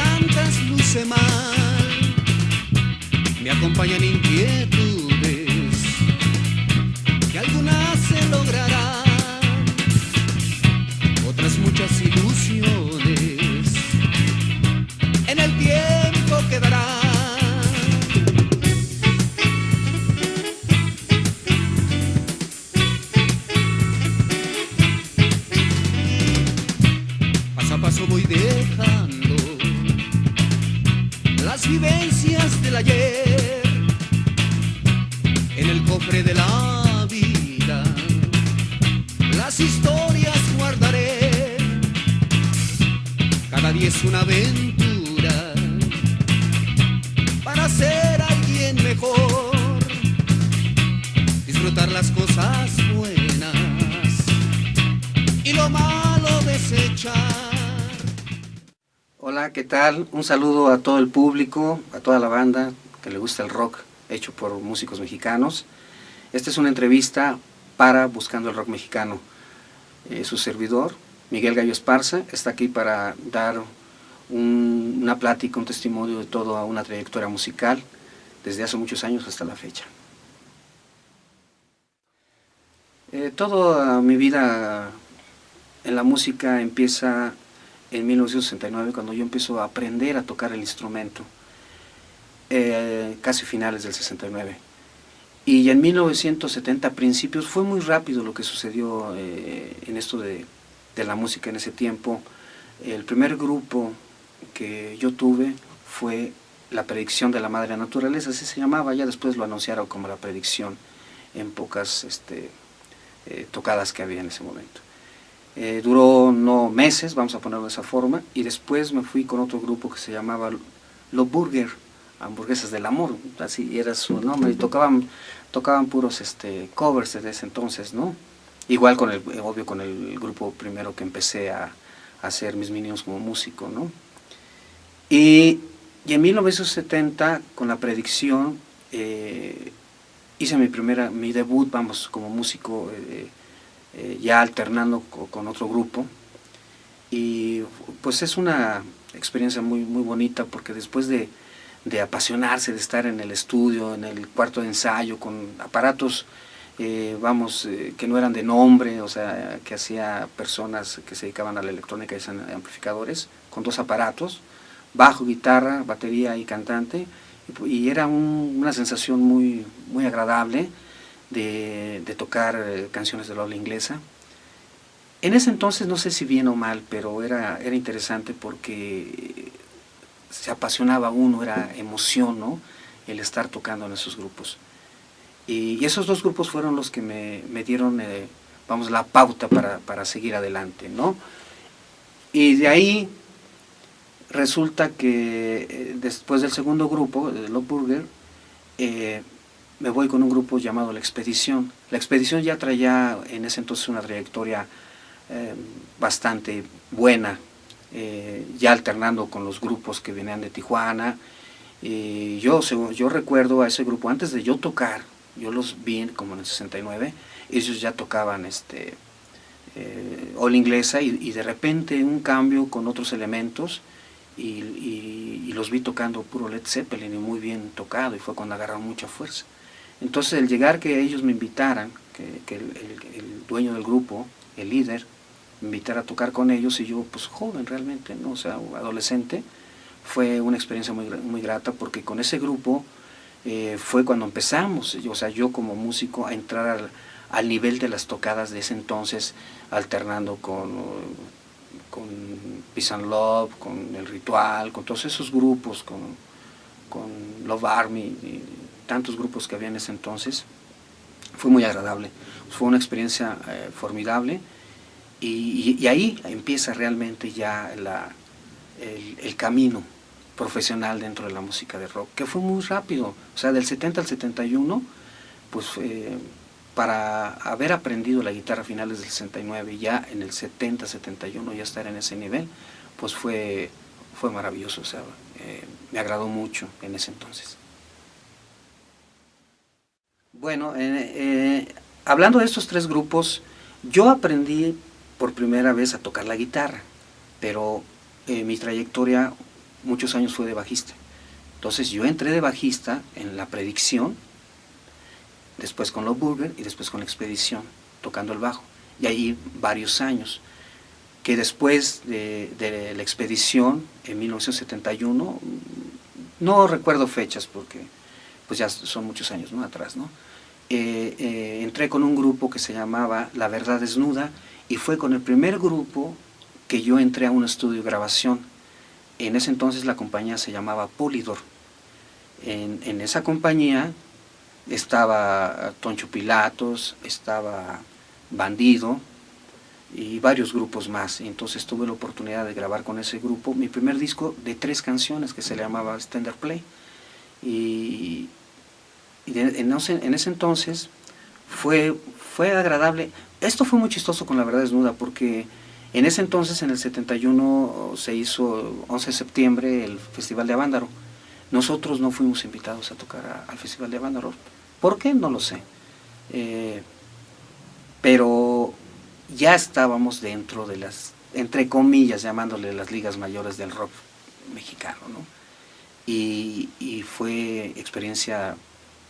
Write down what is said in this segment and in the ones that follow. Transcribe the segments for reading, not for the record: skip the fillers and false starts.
tantas luce mal, me acompañan inquietudes que algunas se lograrán, otras muchas ilusiones en el tiempo quedarán. Paso a paso voy dejando las vivencias del ayer en el cofre de la vida, las historias guardaré. Cada día es una aventura para ser alguien mejor, disfrutar las cosas buenas y lo malo desechar. Hola, ¿qué tal? Un saludo a todo el público, a toda la banda que le gusta el rock hecho por músicos mexicanos. Esta es una entrevista para Buscando el Rock Mexicano. Su servidor, Miguel Gallo Esparza, está aquí para dar una plática, un testimonio de toda una trayectoria musical desde hace muchos años hasta la fecha. Toda mi vida en la música empieza en 1969, cuando yo empiezo a aprender a tocar el instrumento, casi finales del 69. Y en 1970, a principios, fue muy rápido lo que sucedió en esto de la música en ese tiempo. El primer grupo que yo tuve fue La Predicción de la Madre Naturaleza, así se llamaba, ya después lo anunciaron como La Predicción en pocas tocadas que había en ese momento. Duró no meses, vamos a ponerlo de esa forma, y después me fui con otro grupo que se llamaba Los Burger, Hamburguesas del Amor, así era su nombre, y tocaban puros covers de ese entonces, ¿no? Igual obvio con el grupo primero que empecé a hacer mis minions como músico, ¿no? Y en 1970, con La Predicción, hice mi debut, vamos, como músico, ya alternando con otro grupo, y pues es una experiencia muy, muy bonita, porque después de apasionarse, de estar en el estudio, en el cuarto de ensayo, con aparatos, que no eran de nombre, o sea, que hacía personas que se dedicaban a la electrónica y amplificadores, con 2 aparatos, bajo, guitarra, batería y cantante, y era una sensación muy, muy agradable de tocar canciones de habla inglesa. En ese entonces, no sé si bien o mal, pero era interesante porque se apasionaba uno, era emoción, ¿no?, el estar tocando en esos grupos. Y esos 2 grupos fueron los que me dieron, vamos, la pauta para seguir adelante, ¿no? Y de ahí resulta que después del segundo grupo, de Los Burger, me voy con un grupo llamado La Expedición. La Expedición ya traía en ese entonces una trayectoria bastante buena, ya alternando con los grupos que venían de Tijuana. Yo recuerdo a ese grupo, antes de yo tocar, yo los vi como en el 69, ellos ya tocaban ola inglesa, y de repente un cambio con otros elementos, y los vi tocando puro Led Zeppelin, y muy bien tocado, y fue cuando agarraron mucha fuerza. Entonces, el llegar que ellos me invitaran, que el dueño del grupo, el líder, me invitara a tocar con ellos, y yo, pues joven realmente, ¿no?, o sea, adolescente, fue una experiencia muy, muy grata, porque con ese grupo fue cuando empezamos, o sea, yo como músico, a entrar al nivel de las tocadas de ese entonces, alternando con Peace and Love, con El Ritual, con todos esos grupos, con Love Army, y tantos grupos que había en ese entonces. Fue muy agradable, fue una experiencia formidable, y ahí empieza realmente ya el camino profesional dentro de la música de rock, que fue muy rápido, o sea, del 70 al 71, pues para haber aprendido la guitarra a finales del 69, ya en el 70, 71 ya estar en ese nivel, pues fue maravilloso, o sea, me agradó mucho en ese entonces. Bueno, hablando de estos 3 grupos, yo aprendí por primera vez a tocar la guitarra, pero mi trayectoria muchos años fue de bajista. Entonces yo entré de bajista en La Predicción, después con Los Burger y después con La Expedición, tocando el bajo. Y ahí varios años, que después de La Expedición, en 1971, no recuerdo fechas porque pues ya son muchos años, ¿no?, atrás, ¿no? Entré con un grupo que se llamaba La Verdad Desnuda, y fue con el primer grupo que yo entré a un estudio de grabación. En ese entonces la compañía se llamaba Polydor. En esa compañía estaba Toncho Pilatos, estaba Bandido y varios grupos más. Y entonces tuve la oportunidad de grabar con ese grupo mi primer disco de 3 canciones que se llamaba Standard Play. En ese entonces fue agradable. Esto fue muy chistoso con La Verdad Desnuda, porque en ese entonces, en el 71, se hizo 11 de septiembre el Festival de Avándaro. Nosotros no fuimos invitados a tocar al Festival de Avándaro. ¿Por qué? No lo sé. Pero ya estábamos dentro de las, entre comillas, llamándole las ligas mayores del rock mexicano, ¿no? Y fue experiencia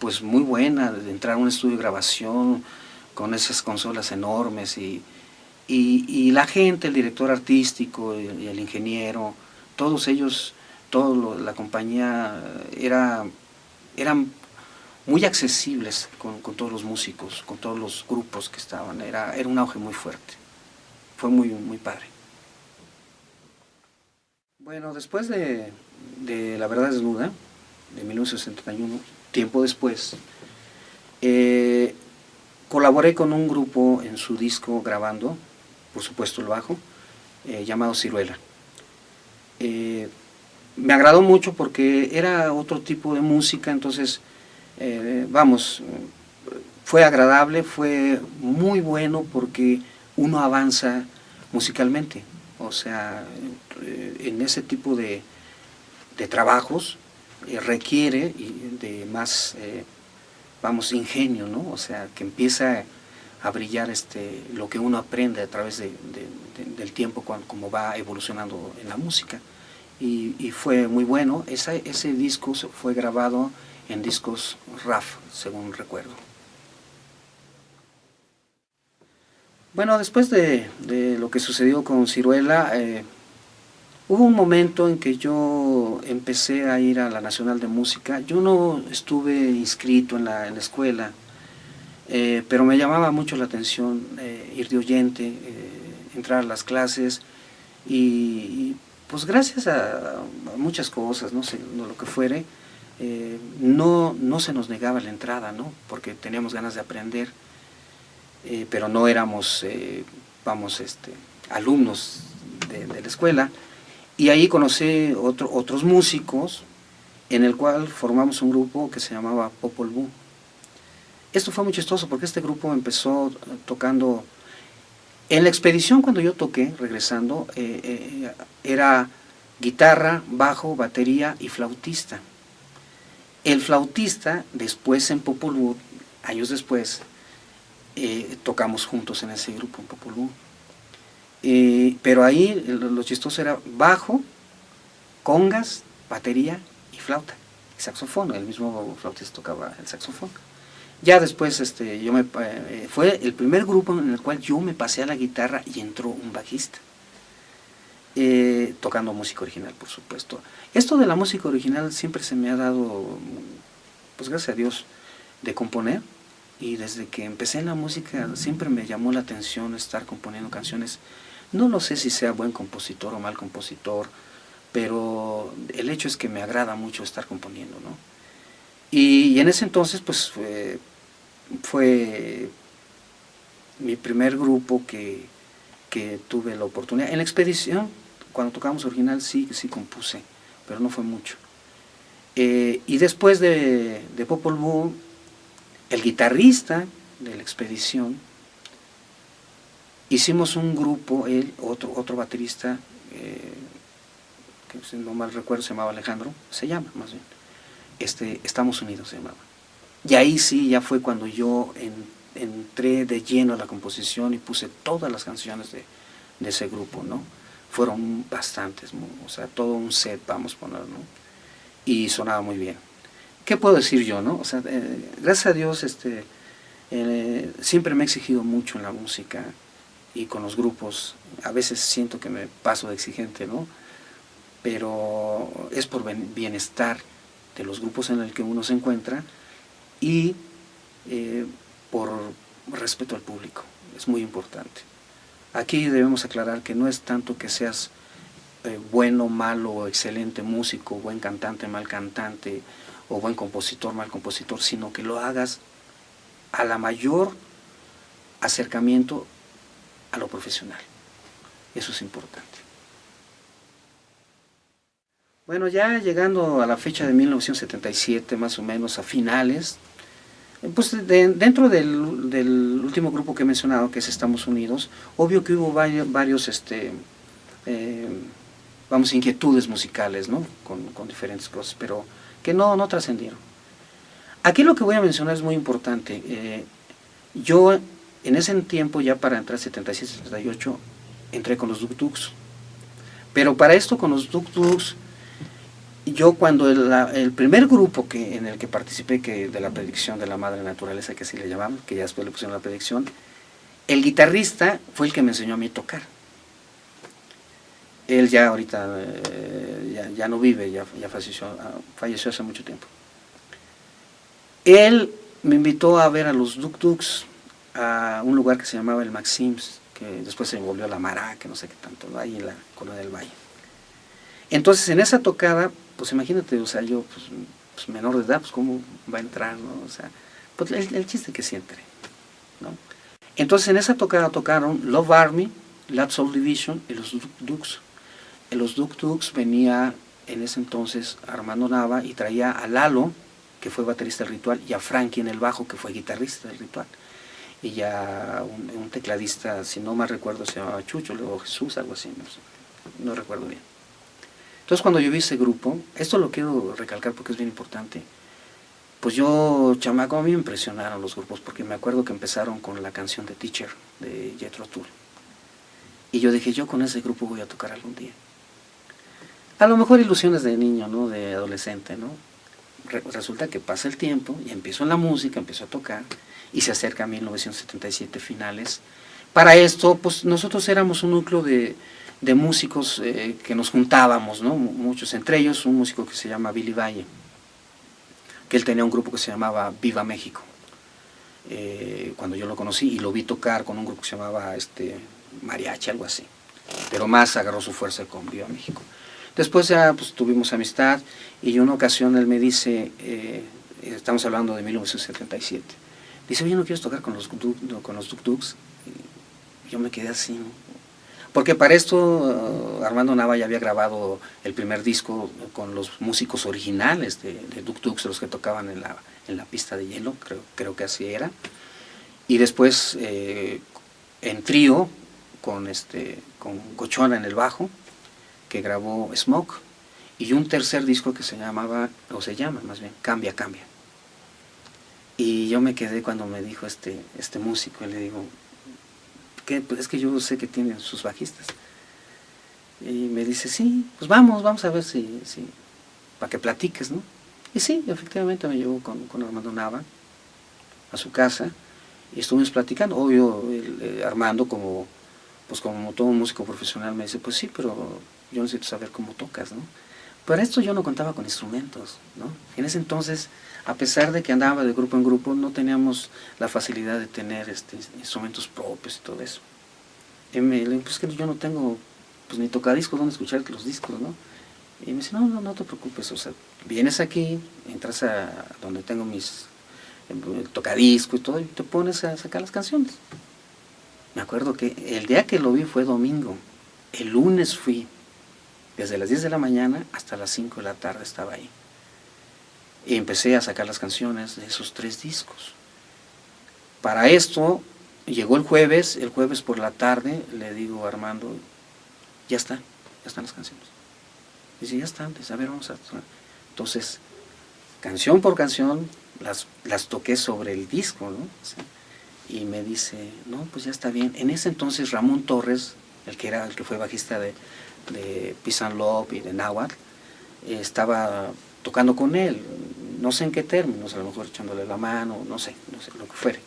pues muy buena, de entrar a un estudio de grabación con esas consolas enormes y la gente, el director artístico y el ingeniero, todos ellos, la compañía eran muy accesibles con todos los músicos, con todos los grupos que estaban. Era un auge muy fuerte, fue muy, muy padre. Bueno, después de La Verdad Desnuda, de 1961, tiempo después, colaboré con un grupo en su disco grabando, por supuesto el bajo, llamado Ciruela. Me agradó mucho porque era otro tipo de música, entonces, fue agradable, fue muy bueno porque uno avanza musicalmente. O sea, en ese tipo de trabajos requiere de más, ingenio, ¿no? O sea, que empieza a brillar lo que uno aprende a través del tiempo, como va evolucionando en la música. Y fue muy bueno. Ese disco fue grabado en discos RAF, según recuerdo. Bueno, después de lo que sucedió con Ciruela, hubo un momento en que yo empecé a ir a la Nacional de Música. Yo no estuve inscrito en la escuela, pero me llamaba mucho la atención ir de oyente, entrar a las clases y pues gracias a muchas cosas, no sé, lo que fuere, no se nos negaba la entrada, ¿no? Porque teníamos ganas de aprender, pero no éramos, alumnos de la escuela. Y ahí conocí otros músicos, en el cual formamos un grupo que se llamaba Popol Vuh. Esto fue muy chistoso porque este grupo empezó tocando. En La Expedición, cuando yo toqué, regresando, era guitarra, bajo, batería y flautista. El flautista, después en Popol Vuh, años después, tocamos juntos en ese grupo, en Popol Vuh. Pero ahí lo chistoso era bajo, congas, batería y flauta, y saxofón. El mismo flautista tocaba el saxofón. Ya después fue el primer grupo en el cual yo me pasé a la guitarra y entró un bajista, tocando música original, por supuesto. Esto de la música original siempre se me ha dado, pues gracias a Dios, de componer, y desde que empecé en la música siempre me llamó la atención estar componiendo canciones. No lo sé si sea buen compositor o mal compositor, pero el hecho es que me agrada mucho estar componiendo, ¿no? Y en ese entonces, pues, fue mi primer grupo que tuve la oportunidad. En La Expedición, cuando tocábamos original, sí compuse, pero no fue mucho. Y después de Popol Vuh, el guitarrista de La Expedición, hicimos un grupo, otro baterista, que si no mal recuerdo se llamaba Alejandro, se llama más bien, Estamos Unidos se llamaba. Y ahí sí, ya fue cuando yo entré de lleno a la composición y puse todas las canciones de ese grupo, ¿no? fueron bastantes, o sea, todo un set, vamos a poner, ¿no? Y sonaba muy bien. ¿Qué puedo decir yo, no? O sea, gracias a Dios, siempre me he exigido mucho en la música y con los grupos. A veces siento que me paso de exigente, ¿no? Pero es por bienestar de los grupos en el que uno se encuentra y por respeto al público. Es muy importante. Aquí debemos aclarar que no es tanto que seas bueno, malo, excelente músico, buen cantante, mal cantante, o buen compositor, mal compositor, sino que lo hagas a la mayor acercamiento a lo profesional. Eso es importante. Bueno, ya llegando a la fecha de 1977, más o menos a finales, pues dentro del último grupo que he mencionado, que es Estamos Unidos, obvio que hubo varios vamos, inquietudes musicales, ¿no? Con diferentes cosas, pero que no trascendieron. Aquí lo que voy a mencionar es muy importante. Yo en ese tiempo, ya para entrar 77-78, entré con los Duk Duks. Pero para esto, con los Duk Duks, yo cuando el primer grupo en el que participé, de la predicción de la madre naturaleza, que así le llamaban, que ya después le pusieron la predicción, el guitarrista fue el que me enseñó a mí a tocar. Él ya ahorita ya no vive, ya falleció hace mucho tiempo. Él me invitó a ver a los Duk Duks a un lugar que se llamaba el Maxims, que después se volvió la Mara, que no sé qué tanto, ¿no? Ahí en la Colonia del Valle. Entonces en esa tocada, pues imagínate, o sea, yo pues menor de edad, pues cómo va a entrar, ¿no? O sea, pues el chiste que sí entre, ¿no? Entonces en esa tocada tocaron Love Army, Lab Soul Division y los Duk Duks. En los Duk Duks venía en ese entonces Armando Nava y traía a Lalo, que fue baterista del Ritual, y a Frankie en el bajo, que fue guitarrista del Ritual. Y ya un tecladista, si no mal recuerdo, se llamaba Chucho, luego Jesús, algo así, no recuerdo bien. Entonces cuando yo vi ese grupo, esto lo quiero recalcar porque es bien importante, pues yo, chamaco, a mí me impresionaron los grupos, porque me acuerdo que empezaron con la canción de Teacher, de Jethro Tull. Y yo dije, yo con ese grupo voy a tocar algún día. A lo mejor ilusiones de niño, ¿no? De adolescente, ¿no? Resulta que pasa el tiempo y empiezo en la música, empiezo a tocar, y se acerca a 1977 finales. Para esto, pues nosotros éramos un núcleo de músicos que nos juntábamos, ¿no? Muchos, entre ellos un músico que se llama Billy Valle, que él tenía un grupo que se llamaba Viva México. Cuando yo lo conocí y lo vi tocar con un grupo que se llamaba Mariachi, algo así, pero más agarró su fuerza con Viva México. Después ya pues tuvimos amistad, y en una ocasión él me dice, estamos hablando de 1977, dice, oye, ¿no quieres tocar con los Duk Duks? Y yo me quedé así, ¿no? Porque para esto Armando Nava ya había grabado el primer disco con los músicos originales de Duk Duks, los que tocaban en la pista de hielo, creo que así era. Y después en trío con Cochona en el bajo, que grabó Smoke, y un tercer disco que se llama más bien, Cambia, Cambia. Y yo me quedé cuando me dijo este músico, y le digo, ¿qué? Pues es que yo sé que tienen sus bajistas. Y me dice, sí, pues vamos a ver si para que platiques, ¿no? Y sí, efectivamente me llevó con Armando Nava a su casa, y estuvimos platicando. Obvio, Armando, como todo un músico profesional, me dice, pues sí, pero yo necesito saber cómo tocas, ¿no? Para esto yo no contaba con instrumentos, ¿no? En ese entonces, a pesar de que andaba de grupo en grupo, no teníamos la facilidad de tener instrumentos propios y todo eso. Y le digo, pues que yo no tengo pues ni tocadiscos donde escuchar los discos, ¿no? Y me dice, no te preocupes, o sea, vienes aquí, entras a donde tengo mis tocadiscos y todo, y te pones a sacar las canciones. Me acuerdo que el día que lo vi fue domingo, el lunes fui, desde las 10 de la mañana hasta las 5 de la tarde estaba ahí. Y empecé a sacar las canciones de esos 3 discos. Para esto, llegó el jueves por la tarde, le digo a Armando, ya están las canciones. Dice, ya están, dice, a ver, vamos a... Entonces, canción por canción, las toqué sobre el disco, ¿no? Y me dice, no, pues ya está bien. En ese entonces Ramón Torres el que fue bajista de Peace and Love y de Náhuatl, estaba tocando con él, no sé en qué términos, a lo mejor echándole la mano, no sé lo que fuere.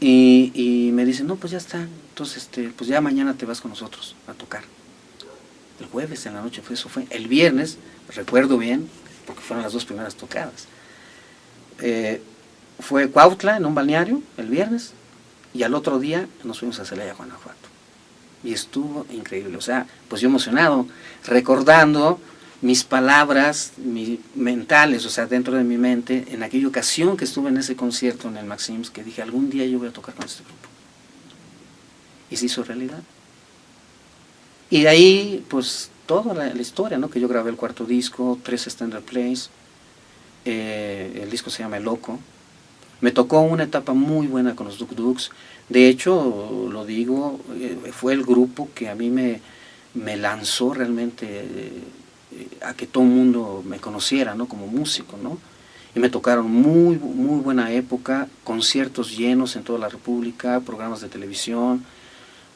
Y me dice, no, pues ya está, entonces pues ya mañana te vas con nosotros a tocar. El jueves en la noche eso fue. El viernes, recuerdo bien, porque fueron las 2 primeras tocadas. Fue Cuautla en un balneario el viernes, y al otro día nos fuimos a Celaya, Guanajuato. Y estuvo increíble, o sea, pues yo emocionado, recordando mis palabras mentales, o sea, dentro de mi mente, en aquella ocasión que estuve en ese concierto en el Maxims, que dije, algún día yo voy a tocar con este grupo. Y se hizo realidad. Y de ahí, pues, toda la historia, ¿no? Que yo grabé el 4º disco, 3 standard plays, el disco se llama El Loco. Me tocó una etapa muy buena con los Duk Duks. De hecho, lo digo, fue el grupo que a mí me lanzó realmente a que todo el mundo me conociera, ¿no? Como músico, ¿no? Y me tocaron muy buena época, conciertos llenos en toda la República, programas de televisión.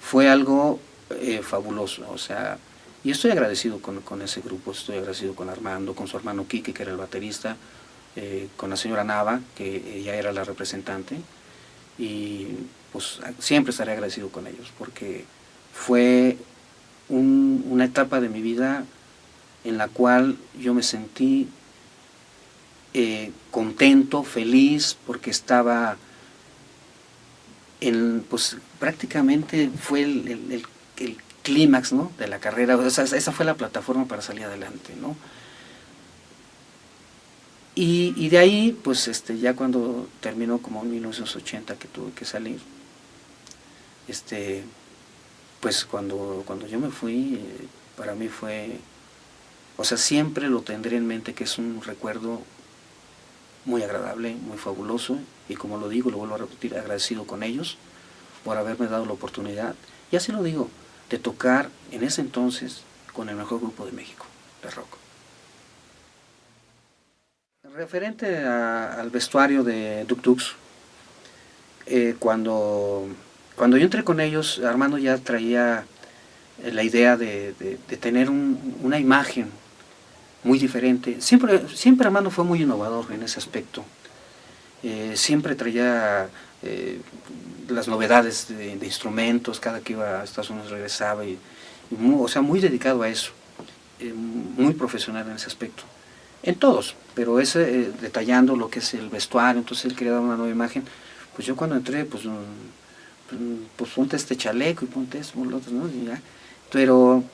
Fue algo fabuloso, o sea, y estoy agradecido con ese grupo, estoy agradecido con Armando, con su hermano Quique, que era el baterista, con la señora Nava, que ella era la representante, y pues siempre estaré agradecido con ellos, porque fue una etapa de mi vida en la cual yo me sentí contento, feliz, porque estaba pues prácticamente fue el clímax, ¿no? De la carrera, o sea, esa fue la plataforma para salir adelante, ¿no? Y de ahí, pues ya cuando terminó como en 1980 que tuve que salir, pues cuando yo me fui, para mí fue, o sea, siempre lo tendré en mente, que es un recuerdo muy agradable, muy fabuloso, y como lo digo, lo vuelvo a repetir, agradecido con ellos por haberme dado la oportunidad, y así lo digo, de tocar en ese entonces con el mejor grupo de México, de rock. Referente al vestuario de Duk Duks, cuando yo entré con ellos, Armando ya traía la idea de tener una imagen muy diferente. Siempre Armando fue muy innovador en ese aspecto. Siempre traía las novedades de instrumentos, cada que iba a Estados Unidos regresaba, o sea, muy dedicado a eso, muy profesional en ese aspecto. En todos, pero detallando lo que es el vestuario, entonces él quería dar una nueva imagen. Pues yo cuando entré, pues ponte este chaleco y ponte esto, lo otro, ¿no? Y ya. Pero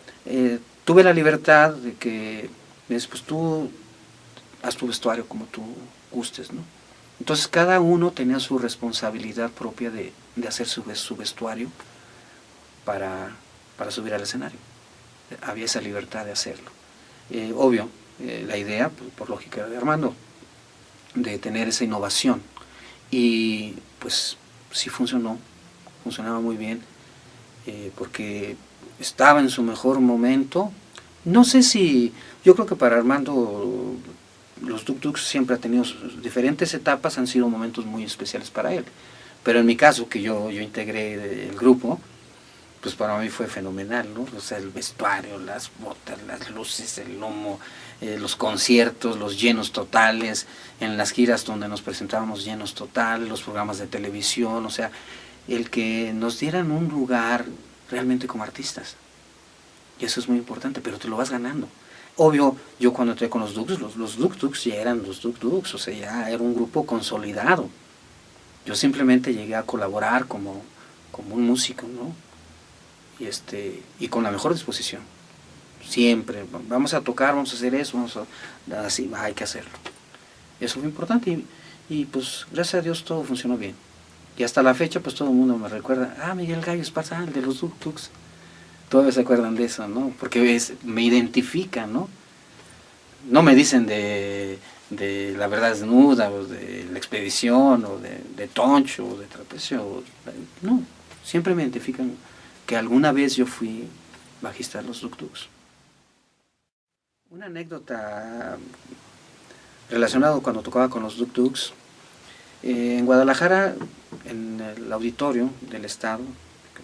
tuve la libertad de que, pues tú haz tu vestuario como tú gustes, ¿no? Entonces cada uno tenía su responsabilidad propia de hacer su vestuario para subir al escenario. Había esa libertad de hacerlo. Obvio, la idea, pues, por lógica de Armando, de tener esa innovación. Y pues sí funcionaba muy bien, porque estaba en su mejor momento. No sé si, yo creo que para Armando los Duk Duks siempre ha tenido diferentes etapas, han sido momentos muy especiales para él. Pero en mi caso, que yo integré el grupo, pues para mí fue fenomenal, ¿no? O sea, el vestuario, las botas, las luces, el humo, los conciertos, los llenos totales, en las giras donde nos presentábamos llenos totales, los programas de televisión, o sea, el que nos dieran un lugar realmente como artistas. Y eso es muy importante, pero te lo vas ganando. Obvio, yo cuando entré con los Duks, los Duk Duks ya eran los Duk Duks, o sea, ya era un grupo consolidado. Yo simplemente llegué a colaborar como un músico, ¿no? Y con la mejor disposición. Siempre, vamos a tocar, vamos a hacer eso, así, hay que hacerlo. Eso fue importante y pues gracias a Dios todo funcionó bien. Y hasta la fecha pues todo el mundo me recuerda, Miguel Gallo Esparza, el de los Duk Duks. Todos se acuerdan de eso, ¿no? Porque me identifican, ¿no? No me dicen de La Verdad Desnuda, o de La Expedición, o de Toncho, o de Trapecio, no, siempre me identifican que alguna vez yo fui bajista de los Duk Duks. Una anécdota relacionada cuando tocaba con los Duk Duks, en Guadalajara, en el auditorio del Estado,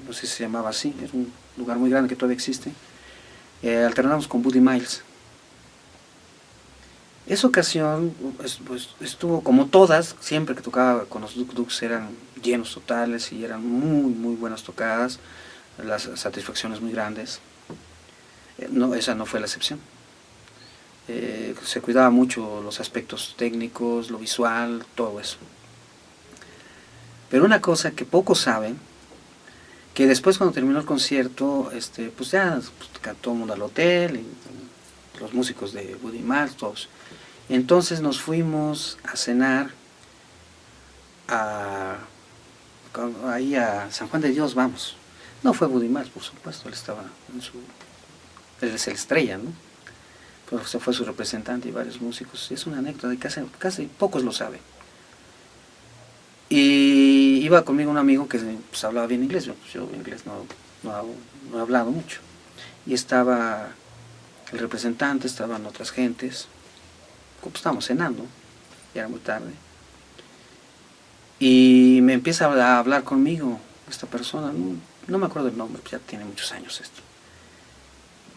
no sé si se llamaba así, era un lugar muy grande que todavía existe. Alternamos con Buddy Miles. Esa ocasión pues, estuvo como todas, siempre que tocaba con los Duk Duks eran llenos totales y eran muy muy buenas tocadas, las satisfacciones muy grandes. No, esa no fue la excepción. Se cuidaba mucho los aspectos técnicos, lo visual, todo eso. Pero una cosa que pocos saben, que después cuando terminó el concierto, pues ya pues, todo el mundo al hotel, y los músicos de Buddy Miles, todos. Entonces nos fuimos a cenar ahí a San Juan de Dios, vamos. No fue Buddy Miles, por supuesto, él estaba él es el estrella, ¿no? Pero se fue su representante y varios músicos. Es una anécdota, casi pocos lo saben. Y iba conmigo un amigo que pues, hablaba bien inglés, yo inglés no he hablado mucho. Y estaba el representante, estaban otras gentes, pues, estábamos cenando, ya era muy tarde. Y me empieza a hablar conmigo esta persona, no me acuerdo el nombre, ya tiene muchos años esto.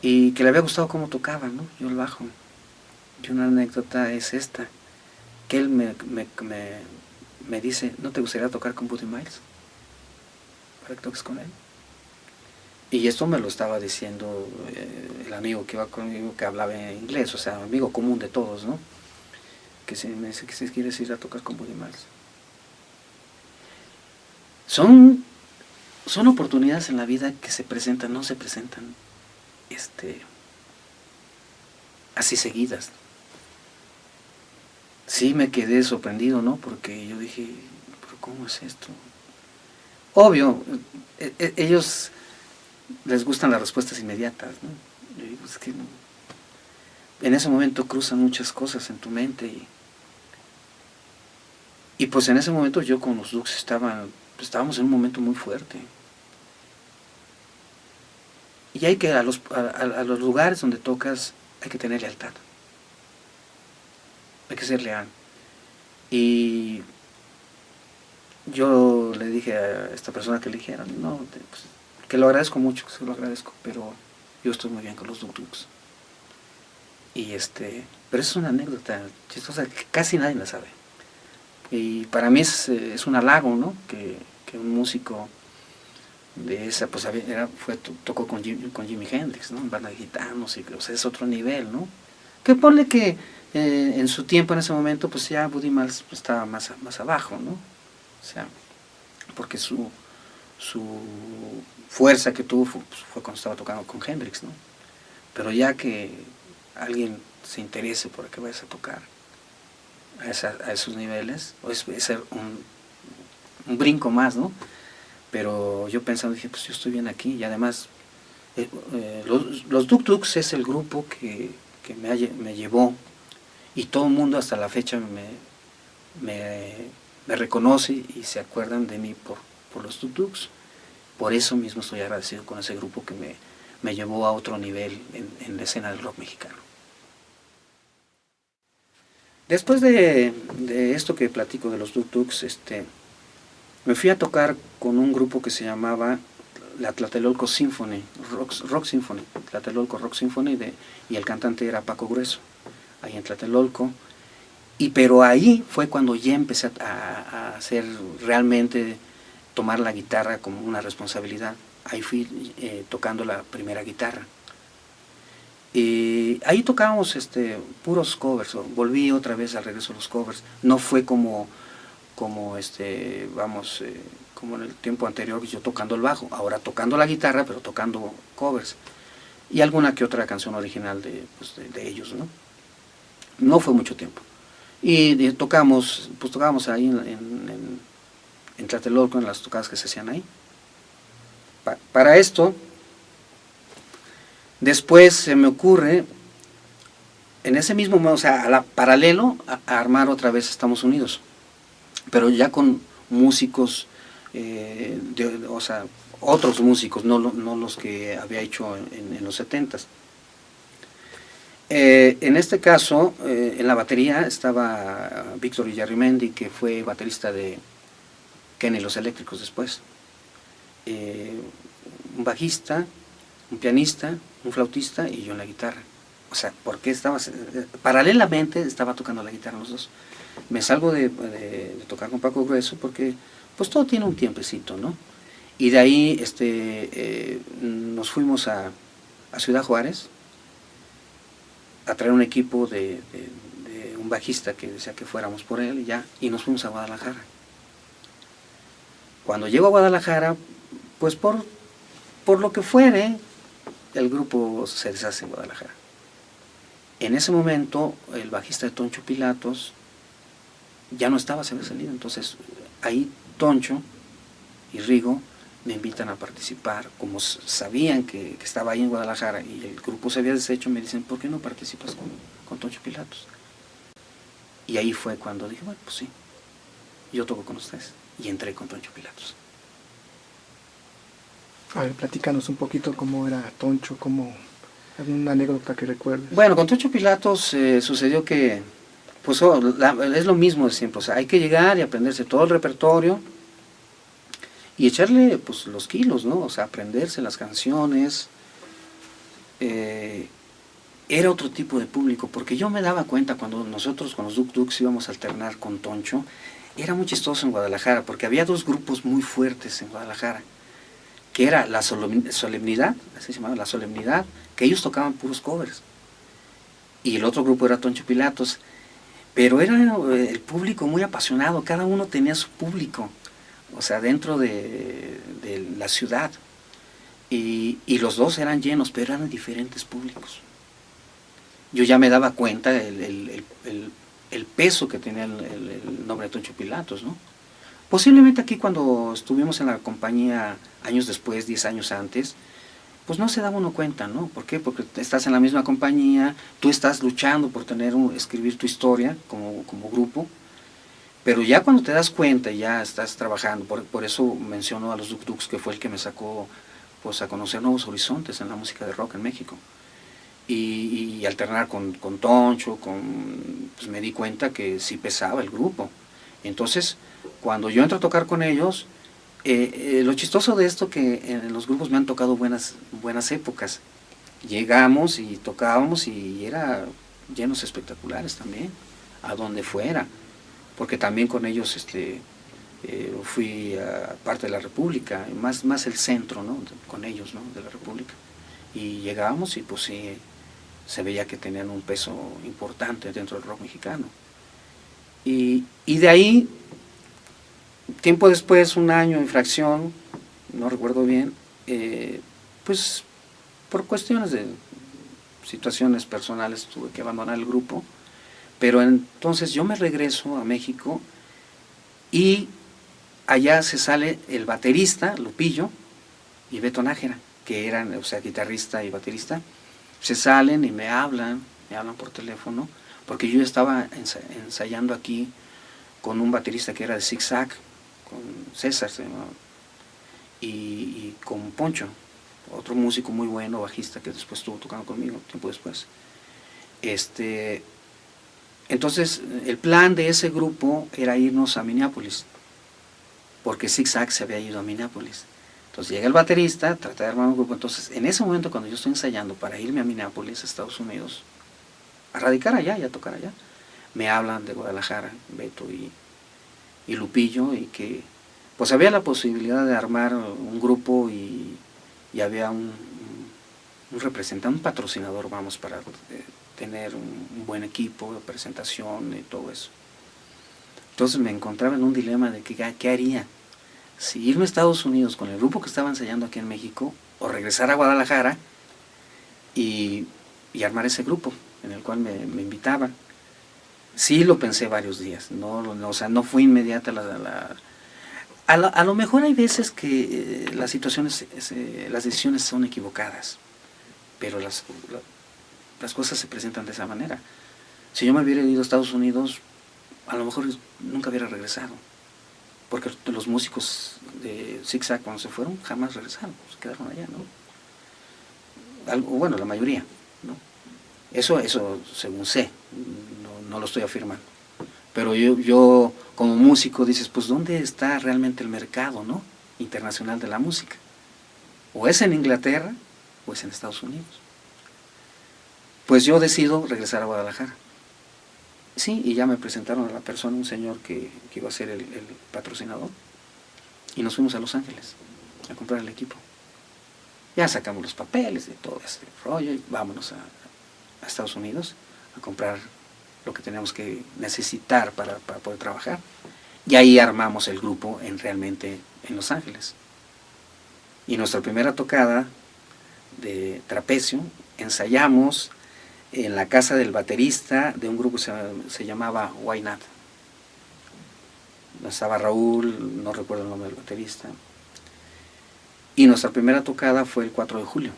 Y que le había gustado cómo tocaba, ¿no? Yo el bajo. Y una anécdota es esta, que él me dice, ¿no te gustaría tocar con Buddy Miles? Para que toques con él. Y esto me lo estaba diciendo el amigo que iba conmigo, que hablaba en inglés, o sea, amigo común de todos, ¿no? Que me dice que si quieres ir a tocar con Buddy Miles. Son oportunidades en la vida que se presentan, no se presentan así seguidas. Sí me quedé sorprendido, ¿no? Porque yo dije, ¿pero cómo es esto? Obvio, ellos les gustan las respuestas inmediatas, ¿no? Yo digo, es que no. En ese momento cruzan muchas cosas en tu mente y pues en ese momento yo con los Duks estábamos en un momento muy fuerte. Y hay que, a los lugares donde tocas, hay que tener lealtad. Hay que ser leal. Y yo le dije a esta persona que eligiera, no, pues, que lo agradezco mucho, que se lo agradezco, pero yo estoy muy bien con los Duk Duks. Y pero es una anécdota chistosa que casi nadie la sabe. Y para mí es un halago, ¿no? Que un músico de esa, pues tocó con Jimi Hendrix, ¿no? En banda de gitanos, o sea, es otro nivel, ¿no? Que ponle que en su tiempo, en ese momento, pues ya Buddy Miles estaba más abajo, ¿no? O sea, porque su fuerza que tuvo fue cuando estaba tocando con Hendrix, ¿no? Pero ya que alguien se interese por que vayas a tocar a esos niveles, es ser un brinco más, ¿no? Pero yo pensando, dije, pues yo estoy bien aquí, y además los Duk Duks es el grupo que me llevó, y todo el mundo hasta la fecha me reconoce y se acuerdan de mí por los Duk Duks. Por eso mismo estoy agradecido con ese grupo que me llevó a otro nivel en la escena del rock mexicano. Después de esto que platico de los Duk Duks, me fui a tocar con un grupo que se llamaba la Tlatelolco Symphony, Rock Symphony, Tlatelolco Rock Symphony, y el cantante era Paco Grueso, ahí en Tlatelolco. Pero ahí fue cuando ya empecé a hacer realmente, tomar la guitarra como una responsabilidad. Ahí fui tocando la primera guitarra. Ahí tocábamos puros covers, volví otra vez al regreso a los covers. No fue como en el tiempo anterior, yo tocando el bajo, ahora tocando la guitarra, pero tocando covers. Y alguna que otra canción original de ellos, ¿no? No fue mucho tiempo. Y tocábamos ahí en Tlatelolco, en las tocadas que se hacían ahí. Para esto, después se me ocurre, en ese mismo modo, o sea, paralelo, a armar otra vez Estamos Unidos, pero ya con músicos, o sea, otros músicos, no los que había hecho en los 70s. En este caso, en la batería estaba Víctor Villarrimendi, que fue baterista de Kenny Los Eléctricos después. un bajista, un pianista, un flautista y yo en la guitarra. O sea, porque paralelamente estaba tocando la guitarra los dos. Me salgo de tocar con Paco Grueso porque pues todo tiene un tiempecito, ¿no? Y de ahí nos fuimos a Ciudad Juárez a traer un equipo de un bajista que decía que fuéramos por él y nos fuimos a Guadalajara. Cuando llego a Guadalajara, pues por lo que fuere, el grupo se deshace en Guadalajara. En ese momento, el bajista de Toncho Pilatos ya no estaba, se había salido. Entonces, ahí Toncho y Rigo me invitan a participar. Como sabían que estaba ahí en Guadalajara y el grupo se había deshecho, me dicen, ¿por qué no participas con Toncho Pilatos? Y ahí fue cuando dije, bueno, pues sí, yo toco con ustedes. Y entré con Toncho Pilatos. A ver, platícanos un poquito cómo era Toncho, alguna anécdota que recuerdes. Bueno, con Toncho Pilatos sucedió que, pues es lo mismo de siempre, o sea, hay que llegar y aprenderse todo el repertorio y echarle pues los kilos, ¿no? O sea, aprenderse las canciones. Era otro tipo de público, porque yo me daba cuenta cuando nosotros con los Duk Duks íbamos a alternar con Toncho, era muy chistoso en Guadalajara, porque había dos grupos muy fuertes en Guadalajara, que era la Solemnidad, así se llamaba, la Solemnidad, que ellos tocaban puros covers, y el otro grupo era Toncho Pilatos, pero era el público muy apasionado, cada uno tenía su público, o sea, dentro de la ciudad, y los dos eran llenos, pero eran diferentes públicos. Yo ya me daba cuenta el peso que tenía el nombre de Toncho Pilatos, ¿no? Posiblemente aquí cuando estuvimos en la compañía años después, 10 años antes, pues no se daba uno cuenta, ¿no? ¿Por qué? Porque estás en la misma compañía, tú estás luchando por escribir tu historia como grupo, pero ya cuando te das cuenta y ya estás trabajando, por eso menciono a los Duk Duks, que fue el que me sacó pues, a conocer nuevos horizontes en la música de rock en México. Y alternar con Toncho, pues me di cuenta que sí pesaba el grupo. Entonces, cuando yo entro a tocar con ellos, lo chistoso de esto que en los grupos me han tocado buenas épocas. Llegamos y tocábamos y era llenos espectaculares también, a donde fuera. Porque también con ellos fui a parte de la República, más el centro, ¿no? Con ellos, ¿no? De la República. Y llegábamos y pues sí, se veía que tenían un peso importante dentro del rock mexicano. Y de ahí, tiempo después, un año en fracción, no recuerdo bien, pues por cuestiones de situaciones personales tuve que abandonar el grupo, pero entonces yo me regreso a México y allá se sale el baterista, Lupillo, y Beto Nájera, que eran, o sea, guitarrista y baterista, se salen y me hablan por teléfono, porque yo estaba ensayando aquí con un baterista que era de Zig Zag, con César se llamaba, y con Poncho, otro músico muy bueno, bajista, que después estuvo tocando conmigo, tiempo después. Entonces, el plan de ese grupo era irnos a Minneapolis, porque Zig Zag se había ido a Minneapolis. Entonces llega el baterista, trata de armar un grupo. Entonces, en ese momento, cuando yo estoy ensayando para irme a Minneapolis, Estados Unidos, a radicar allá y a tocar allá, me hablan de Guadalajara, Beto y Lupillo, y que pues había la posibilidad de armar un grupo y había un representante, un patrocinador, vamos, para tener un buen equipo de presentación y todo eso. Entonces me encontraba en un dilema de qué haría. Si irme a Estados Unidos con el grupo que estaba ensayando aquí en México, o regresar a Guadalajara y armar ese grupo en el cual me invitaban. Sí lo pensé varios días, o sea, no fue inmediata a lo mejor hay veces que las situaciones, las decisiones son equivocadas, pero las cosas se presentan de esa manera. Si yo me hubiera ido a Estados Unidos, a lo mejor nunca hubiera regresado, porque los músicos de Zig Zag cuando se fueron jamás regresaron, se quedaron allá, ¿no? Bueno, la mayoría, ¿no? Eso según sé, no lo estoy afirmando. Pero yo como músico dices, pues ¿dónde está realmente el mercado, no? internacional de la música. O es en Inglaterra o es en Estados Unidos. Pues yo decido regresar a Guadalajara. Sí, y ya me presentaron a la persona, un señor que iba a ser el patrocinador. Y nos fuimos a Los Ángeles a comprar el equipo. Ya sacamos los papeles de todo ese rollo y vámonos a Estados Unidos a comprar lo que teníamos que necesitar para poder trabajar. Y ahí armamos el grupo realmente en Los Ángeles. Y nuestra primera tocada de trapecio ensayamos en la casa del baterista de un grupo que se llamaba Why Not. Estaba Raúl, no recuerdo el nombre del baterista. Y nuestra primera tocada fue el 4 de julio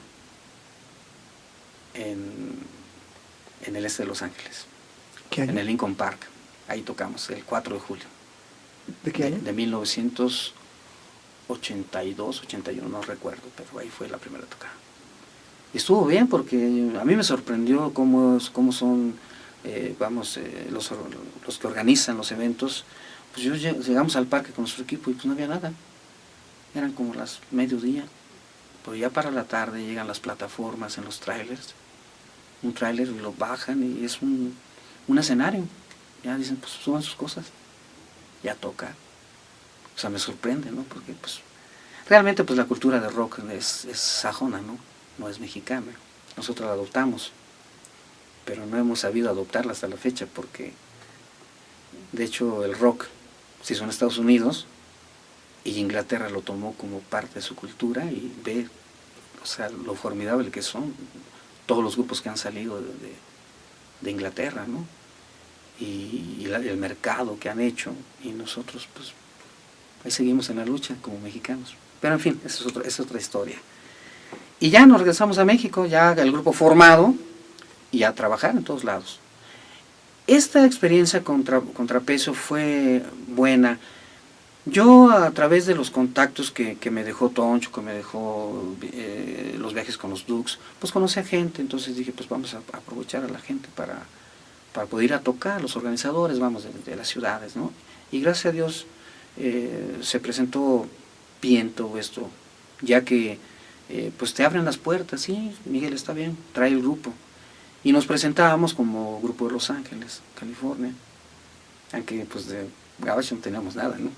en el este de Los Ángeles. ¿Qué año? En el Lincoln Park. Ahí tocamos el 4 de julio. ¿De qué año? De 1982, 81, no recuerdo, pero ahí fue la primera tocada. Y estuvo bien porque a mí me sorprendió cómo son los que organizan los eventos. Pues llegamos al parque con nuestro equipo y pues no había nada. Eran como las mediodía. Pero ya para la tarde llegan las plataformas en los trailers. Un trailer lo bajan y es un escenario. Ya dicen, pues suban sus cosas. Ya toca. O sea, me sorprende, ¿no? Porque pues realmente pues la cultura de rock es sajona, ¿no? No es mexicana. Nosotros la adoptamos. Pero no hemos sabido adoptarla hasta la fecha porque de hecho el rock se hizo en Estados Unidos y Inglaterra lo tomó como parte de su cultura y ve, o sea, lo formidable que son todos los grupos que han salido de Inglaterra, ¿no? Y el mercado que han hecho, y nosotros pues ahí seguimos en la lucha como mexicanos. Pero en fin, esa es otra historia. Y ya nos regresamos a México, ya el grupo formado y a trabajar en todos lados. Esta experiencia con Trapecio fue buena. Yo a través de los contactos que me dejó Toncho, que me dejó los viajes con los Dukes, pues conocí a gente, entonces dije pues vamos a aprovechar a la gente para poder ir a tocar, los organizadores, vamos, de las ciudades, ¿no? Y gracias a Dios se presentó bien todo esto, ya que pues te abren las puertas, sí, Miguel está bien, trae el grupo. Y nos presentábamos como grupo de Los Ángeles, California, aunque pues de Gabacho no teníamos nada, ¿no?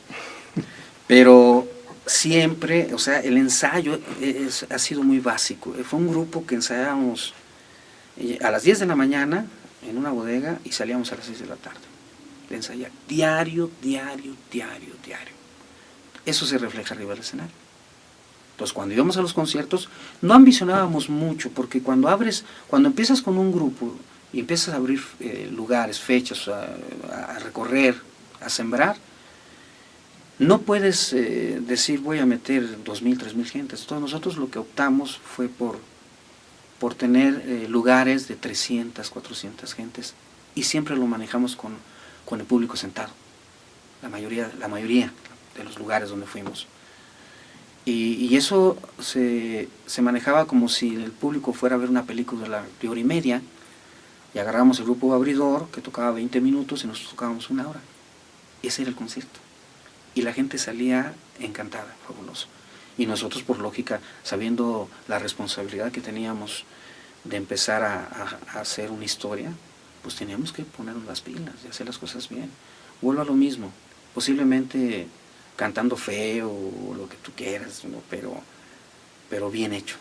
Pero siempre, o sea, el ensayo ha sido muy básico. Fue un grupo que ensayábamos a las 10 de la mañana en una bodega y salíamos a las 6 de la tarde. De ensayar diario. Eso se refleja arriba del escenario. Entonces, cuando íbamos a los conciertos, no ambicionábamos mucho, porque cuando empiezas con un grupo y empiezas a abrir lugares, fechas, a recorrer, a sembrar, no puedes decir voy a meter 2,000, 3,000 gentes. Entonces nosotros lo que optamos fue por tener lugares de 300, 400 gentes, y siempre lo manejamos con el público sentado, la mayoría de los lugares donde fuimos. Y eso se manejaba como si el público fuera a ver una película de hora y media, y agarramos el grupo abridor que tocaba 20 minutos y nosotros tocábamos 1 hora. Ese era el concierto. Y la gente salía encantada, fabuloso. Y nosotros, por lógica, sabiendo la responsabilidad que teníamos de empezar a hacer una historia, pues teníamos que ponernos las pilas y hacer las cosas bien. Vuelvo a lo mismo, posiblemente cantando feo o lo que tú quieras, ¿no? pero bien hecho.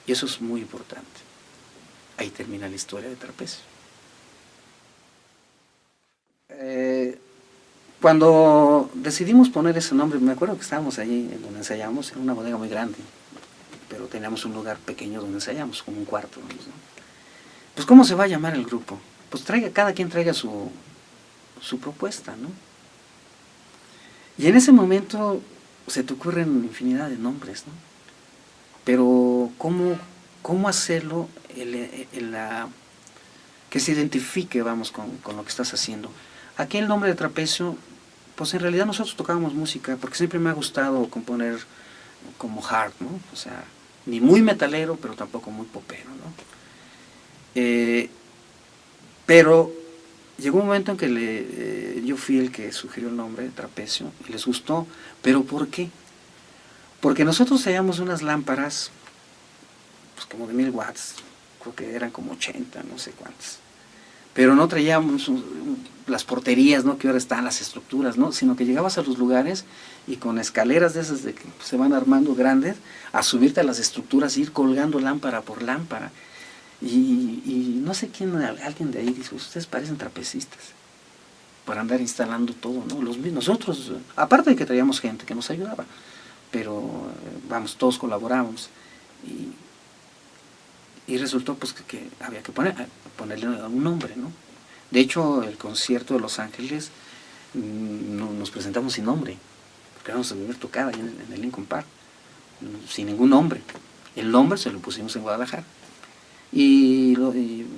Y eso es muy importante. Ahí termina la historia de Trapecio. Cuando decidimos poner ese nombre, me acuerdo que estábamos allí en donde ensayamos, en una bodega muy grande, pero teníamos un lugar pequeño donde ensayamos, como un cuarto, ¿no? Pues ¿cómo se va a llamar el grupo? Pues cada quien traiga su propuesta, ¿no? Y en ese momento se te ocurren infinidad de nombres, ¿no? Pero ¿cómo hacerlo que se identifique, vamos, con lo que estás haciendo? Aquí el nombre de Trapecio, pues en realidad nosotros tocábamos música, porque siempre me ha gustado componer como hard, ¿no? O sea, ni muy metalero, pero tampoco muy popero, ¿no? Pero llegó un momento en que yo fui el que sugirió el nombre de Trapecio, y les gustó. ¿Pero por qué? Porque nosotros teníamos unas lámparas, pues como de 1000 watts, creo que eran como 80, no sé cuántas. Pero no traíamos las porterías, ¿no? Que ahora están las estructuras, ¿no? Sino que llegabas a los lugares y con escaleras de esas de que se van armando grandes, a subirte a las estructuras, ir colgando lámpara por lámpara. Y no sé quién, alguien de ahí dijo, ustedes parecen trapecistas, para andar instalando todo, ¿no? Nosotros, aparte de que traíamos gente que nos ayudaba, pero vamos, todos colaboramos. Y resultó pues que había que ponerle un nombre, ¿no? De hecho, el concierto de Los Ángeles nos presentamos sin nombre, porque éramos la primera tocada ahí en el Lincoln Park, sin ningún nombre. El nombre se lo pusimos en Guadalajara. Y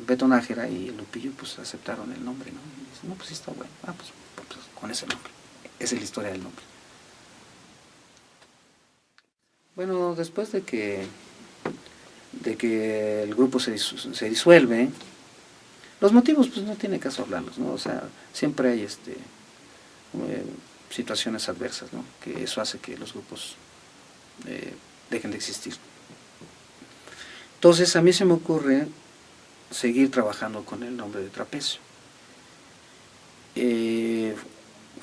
Beto Nájera y Lupillo pues aceptaron el nombre, ¿no? Y dicen, no, pues sí está bueno, pues con ese nombre. Esa es la historia del nombre. Bueno, después de que el grupo se disuelve, los motivos pues no tiene caso hablarlos, ¿no? O sea, siempre hay situaciones adversas, ¿no? Que eso hace que los grupos dejen de existir. Entonces a mí se me ocurre seguir trabajando con el nombre de Trapecio.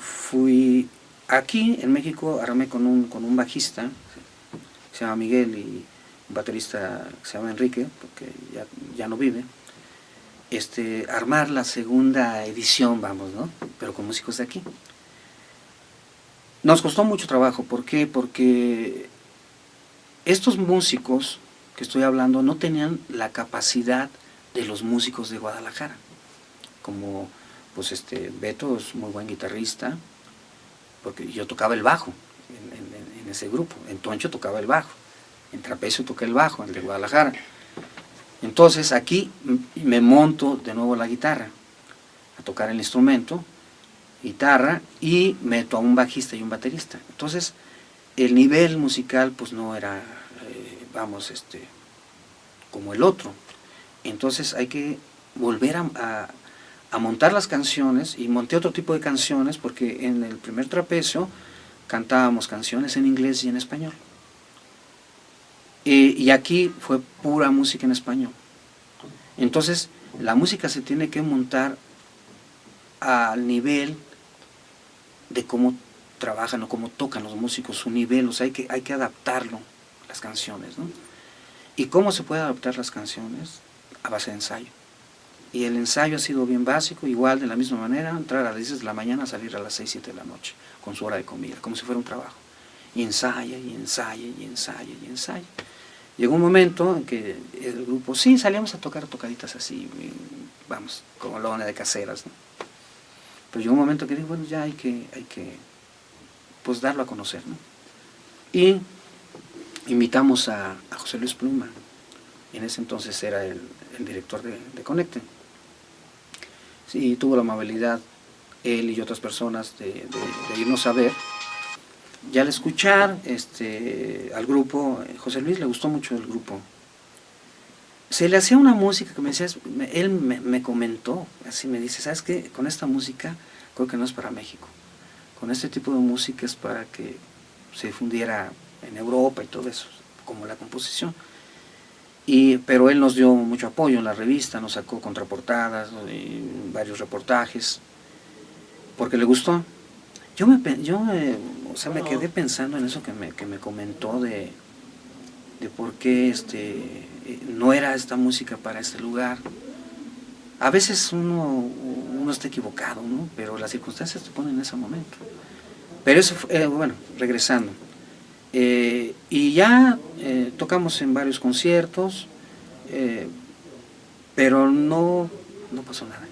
Fui aquí en México, armé con un bajista, se llama Miguel, y un baterista que se llama Enrique, porque ya no vive, armar la segunda edición, vamos, ¿no? Pero con músicos de aquí. Nos costó mucho trabajo, ¿por qué? Porque estos músicos que estoy hablando no tenían la capacidad de los músicos de Guadalajara. Como, pues Beto es muy buen guitarrista, porque yo tocaba el bajo en ese grupo, en Toncho tocaba el bajo, en Trapecio toqué el bajo, el de Guadalajara. Entonces aquí me monto de nuevo la guitarra, a tocar el instrumento, guitarra, y meto a un bajista y un baterista. Entonces el nivel musical pues no era, como el otro. Entonces hay que volver a montar las canciones, y monté otro tipo de canciones, porque en el primer Trapecio cantábamos canciones en inglés y en español. Y aquí fue pura música en español. Entonces la música se tiene que montar al nivel de cómo trabajan o cómo tocan los músicos, su nivel, o sea, hay que adaptarlo, las canciones, ¿no? ¿Y cómo se puede adaptar las canciones? A base de ensayo. Y el ensayo ha sido bien básico, igual de la misma manera, entrar a las 10 de la mañana, salir a las 6, 7 de la noche, con su hora de comida, como si fuera un trabajo. Y ensaya, y ensaya, y ensaya, y ensaya. Llegó un momento en que el grupo, sí, salíamos a tocar tocaditas así, vamos, como lona de caseras, ¿no? Pero llegó un momento que dije, bueno, ya hay que pues darlo a conocer, ¿no? Y invitamos a José Luis Pluma, en ese entonces era el director de Conecte. Sí, tuvo la amabilidad, él y otras personas, de irnos a ver. Y al escuchar al grupo, José Luis le gustó mucho el grupo. Se le hacía una música que me decía, él me comentó, así me dice, ¿sabes qué? Con esta música creo que no es para México. Con este tipo de música es para que se difundiera en Europa y todo eso, como la composición. Pero él nos dio mucho apoyo en la revista, nos sacó contraportadas, varios reportajes, porque le gustó. Yo me quedé pensando en eso que me comentó de por qué no era esta música para este lugar. A veces uno está equivocado, ¿no? Pero las circunstancias te ponen en ese momento. Pero eso fue, bueno, regresando. Y ya tocamos en varios conciertos, pero no pasó nada.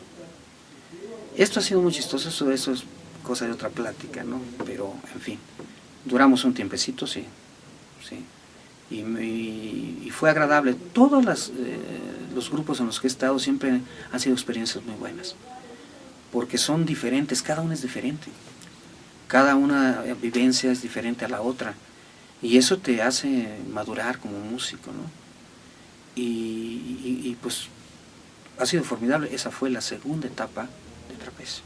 Esto ha sido muy chistoso, eso es cosa de otra plática, ¿no? Pero, en fin, duramos un tiempecito, sí. Y fue agradable. Todos los grupos en los que he estado siempre han sido experiencias muy buenas, porque son diferentes, cada uno es diferente, cada una vivencia es diferente a la otra, y eso te hace madurar como músico, ¿no? Y pues ha sido formidable. Esa fue la segunda etapa de Trapecio.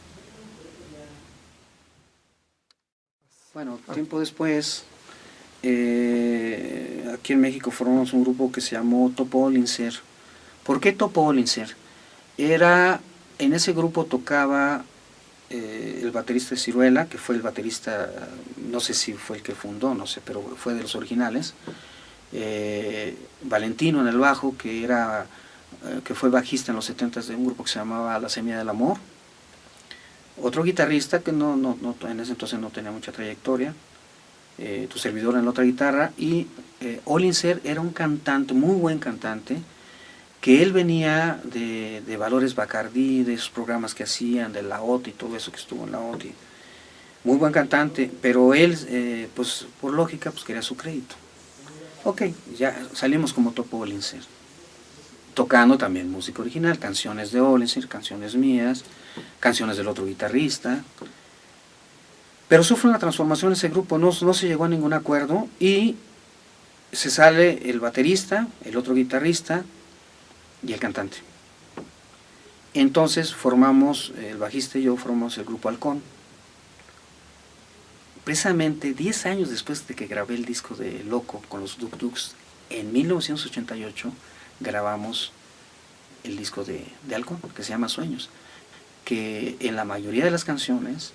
Bueno, tiempo después aquí en México formamos un grupo que se llamó Topo Olinser. ¿Por qué Topo Olinser? En ese grupo tocaba el baterista de Ciruela, que fue el baterista, no sé si fue el que fundó, no sé, pero fue de los originales. Valentino en el bajo, que fue bajista en los 70s de un grupo que se llamaba La Semilla del Amor. Otro guitarrista que en ese entonces no tenía mucha trayectoria, tu servidor en la otra guitarra, y Olinser era un cantante, muy buen cantante, que él venía de Valores Bacardí, de esos programas que hacían, de la OTI y todo eso que estuvo en la OTI. Muy buen cantante, pero él, pues por lógica, pues quería su crédito. Ok, ya salimos como Topo Olinser, tocando también música original, canciones de Olinser, canciones mías, canciones del otro guitarrista. Pero sufre una transformación ese grupo, no se llegó a ningún acuerdo y se sale el baterista, el otro guitarrista y el cantante. Entonces el bajista y yo formamos el grupo Halcón. Precisamente 10 años después de que grabé el disco de Loco con los Duk Duks, en 1988 grabamos el disco de Halcón, que se llama Sueños, que en la mayoría de las canciones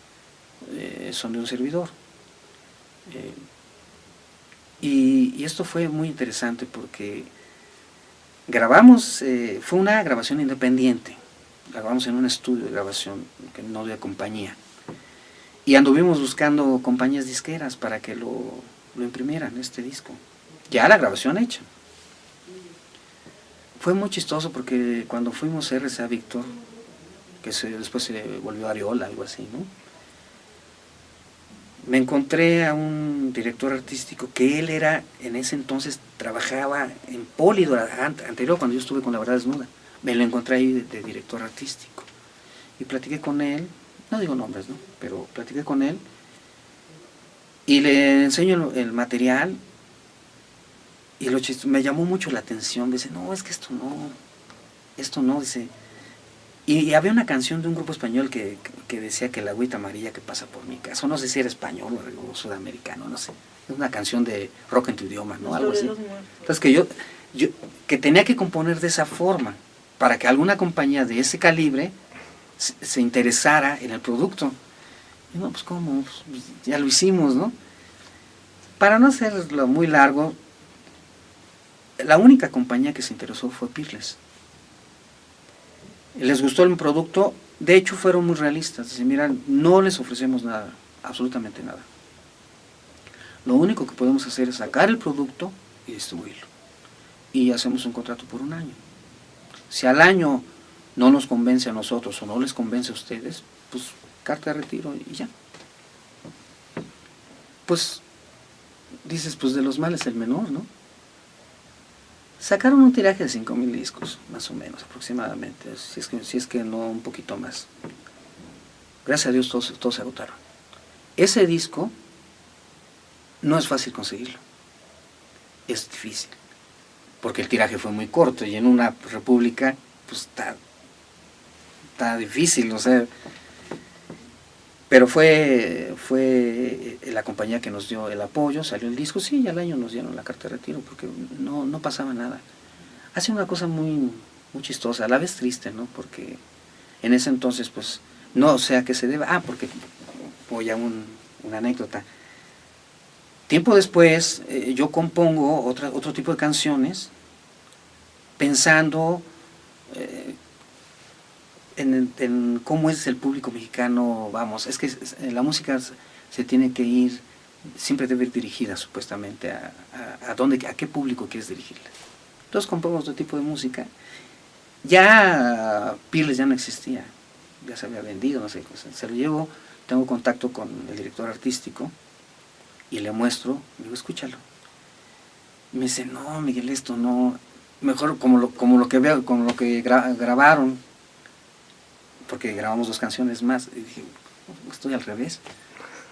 son de un servidor. Y esto fue muy interesante porque grabamos, fue una grabación independiente, grabamos en un estudio de grabación que no de compañía, y anduvimos buscando compañías disqueras para que lo imprimieran, este disco, ya la grabación hecha. Fue muy chistoso porque cuando fuimos a RCA Víctor, que después se volvió Ariola, algo así, ¿no? Me encontré a un director artístico que él era, en ese entonces, trabajaba en Polydor, anterior cuando yo estuve con La Verdad Desnuda. Me lo encontré ahí de director artístico. Y platiqué con él, no digo nombres, ¿no? Pero platiqué con él y le enseño el material y me llamó mucho la atención. Dice, no, es que esto no, dice. Y había una canción de un grupo español que decía que la agüita amarilla que pasa por mi casa, no sé si era español o sudamericano, no sé, es una canción de rock en tu idioma, ¿no? Algo así. Entonces que yo que tenía que componer de esa forma, para que alguna compañía de ese calibre se interesara en el producto. Y no, pues cómo, pues, ya lo hicimos, ¿no? Para no hacerlo muy largo, la única compañía que se interesó fue Peerless. Les gustó el producto, de hecho fueron muy realistas, dicen, mira, no les ofrecemos nada, absolutamente nada. Lo único que podemos hacer es sacar el producto y distribuirlo. Y hacemos un contrato por un año. Si al año no nos convence a nosotros o no les convence a ustedes, pues carta de retiro y ya. Pues dices, pues de los males el menor, ¿no? Sacaron un tiraje de 5,000 discos, más o menos, aproximadamente, si es que no un poquito más. Gracias a Dios todos se agotaron. Ese disco no es fácil conseguirlo, es difícil, porque el tiraje fue muy corto y en una república pues está difícil, o sea, pero fue la compañía que nos dio el apoyo, salió el disco, sí, y al año nos dieron la carta de retiro, porque no pasaba nada. Hace una cosa muy, muy chistosa, a la vez triste, ¿no? Porque en ese entonces, pues, no sé a qué se debe, porque voy a una anécdota. Tiempo después, yo compongo otro tipo de canciones, pensando en cómo es el público mexicano, vamos, es que la música se tiene que ir, siempre debe ir dirigida supuestamente a qué público quieres dirigirla. Entonces compongo otro tipo de música. Ya Peerless ya no existía, ya se había vendido, no sé qué cosa. Se lo llevo, tengo contacto con el director artístico y le muestro, digo, escúchalo. Me dice, no, Miguel, esto no, mejor como lo que grabaron, porque grabamos 2 canciones más. Y dije, estoy al revés,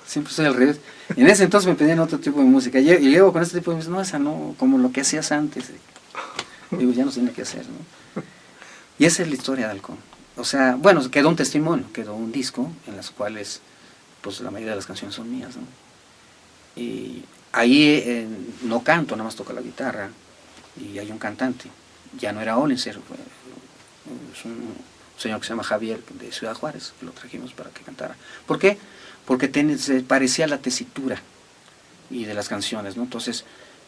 siempre estoy al revés. Y en ese entonces me pedían otro tipo de música, y luego con este tipo de música, no, esa no, como lo que hacías antes. Digo, ya no tiene que hacer, ¿no? Y esa es la historia de Halcón. O sea, bueno, quedó un testimonio, quedó un disco en las cuales, pues la mayoría de las canciones son mías, ¿no? Y ahí no canto, nada más toco la guitarra y hay un cantante. Ya no era Olenser, es un señor que se llama Javier de Ciudad Juárez, que lo trajimos para que cantara. ¿Por qué? Porque se parecía a la tesitura y de las canciones, ¿no? Entonces,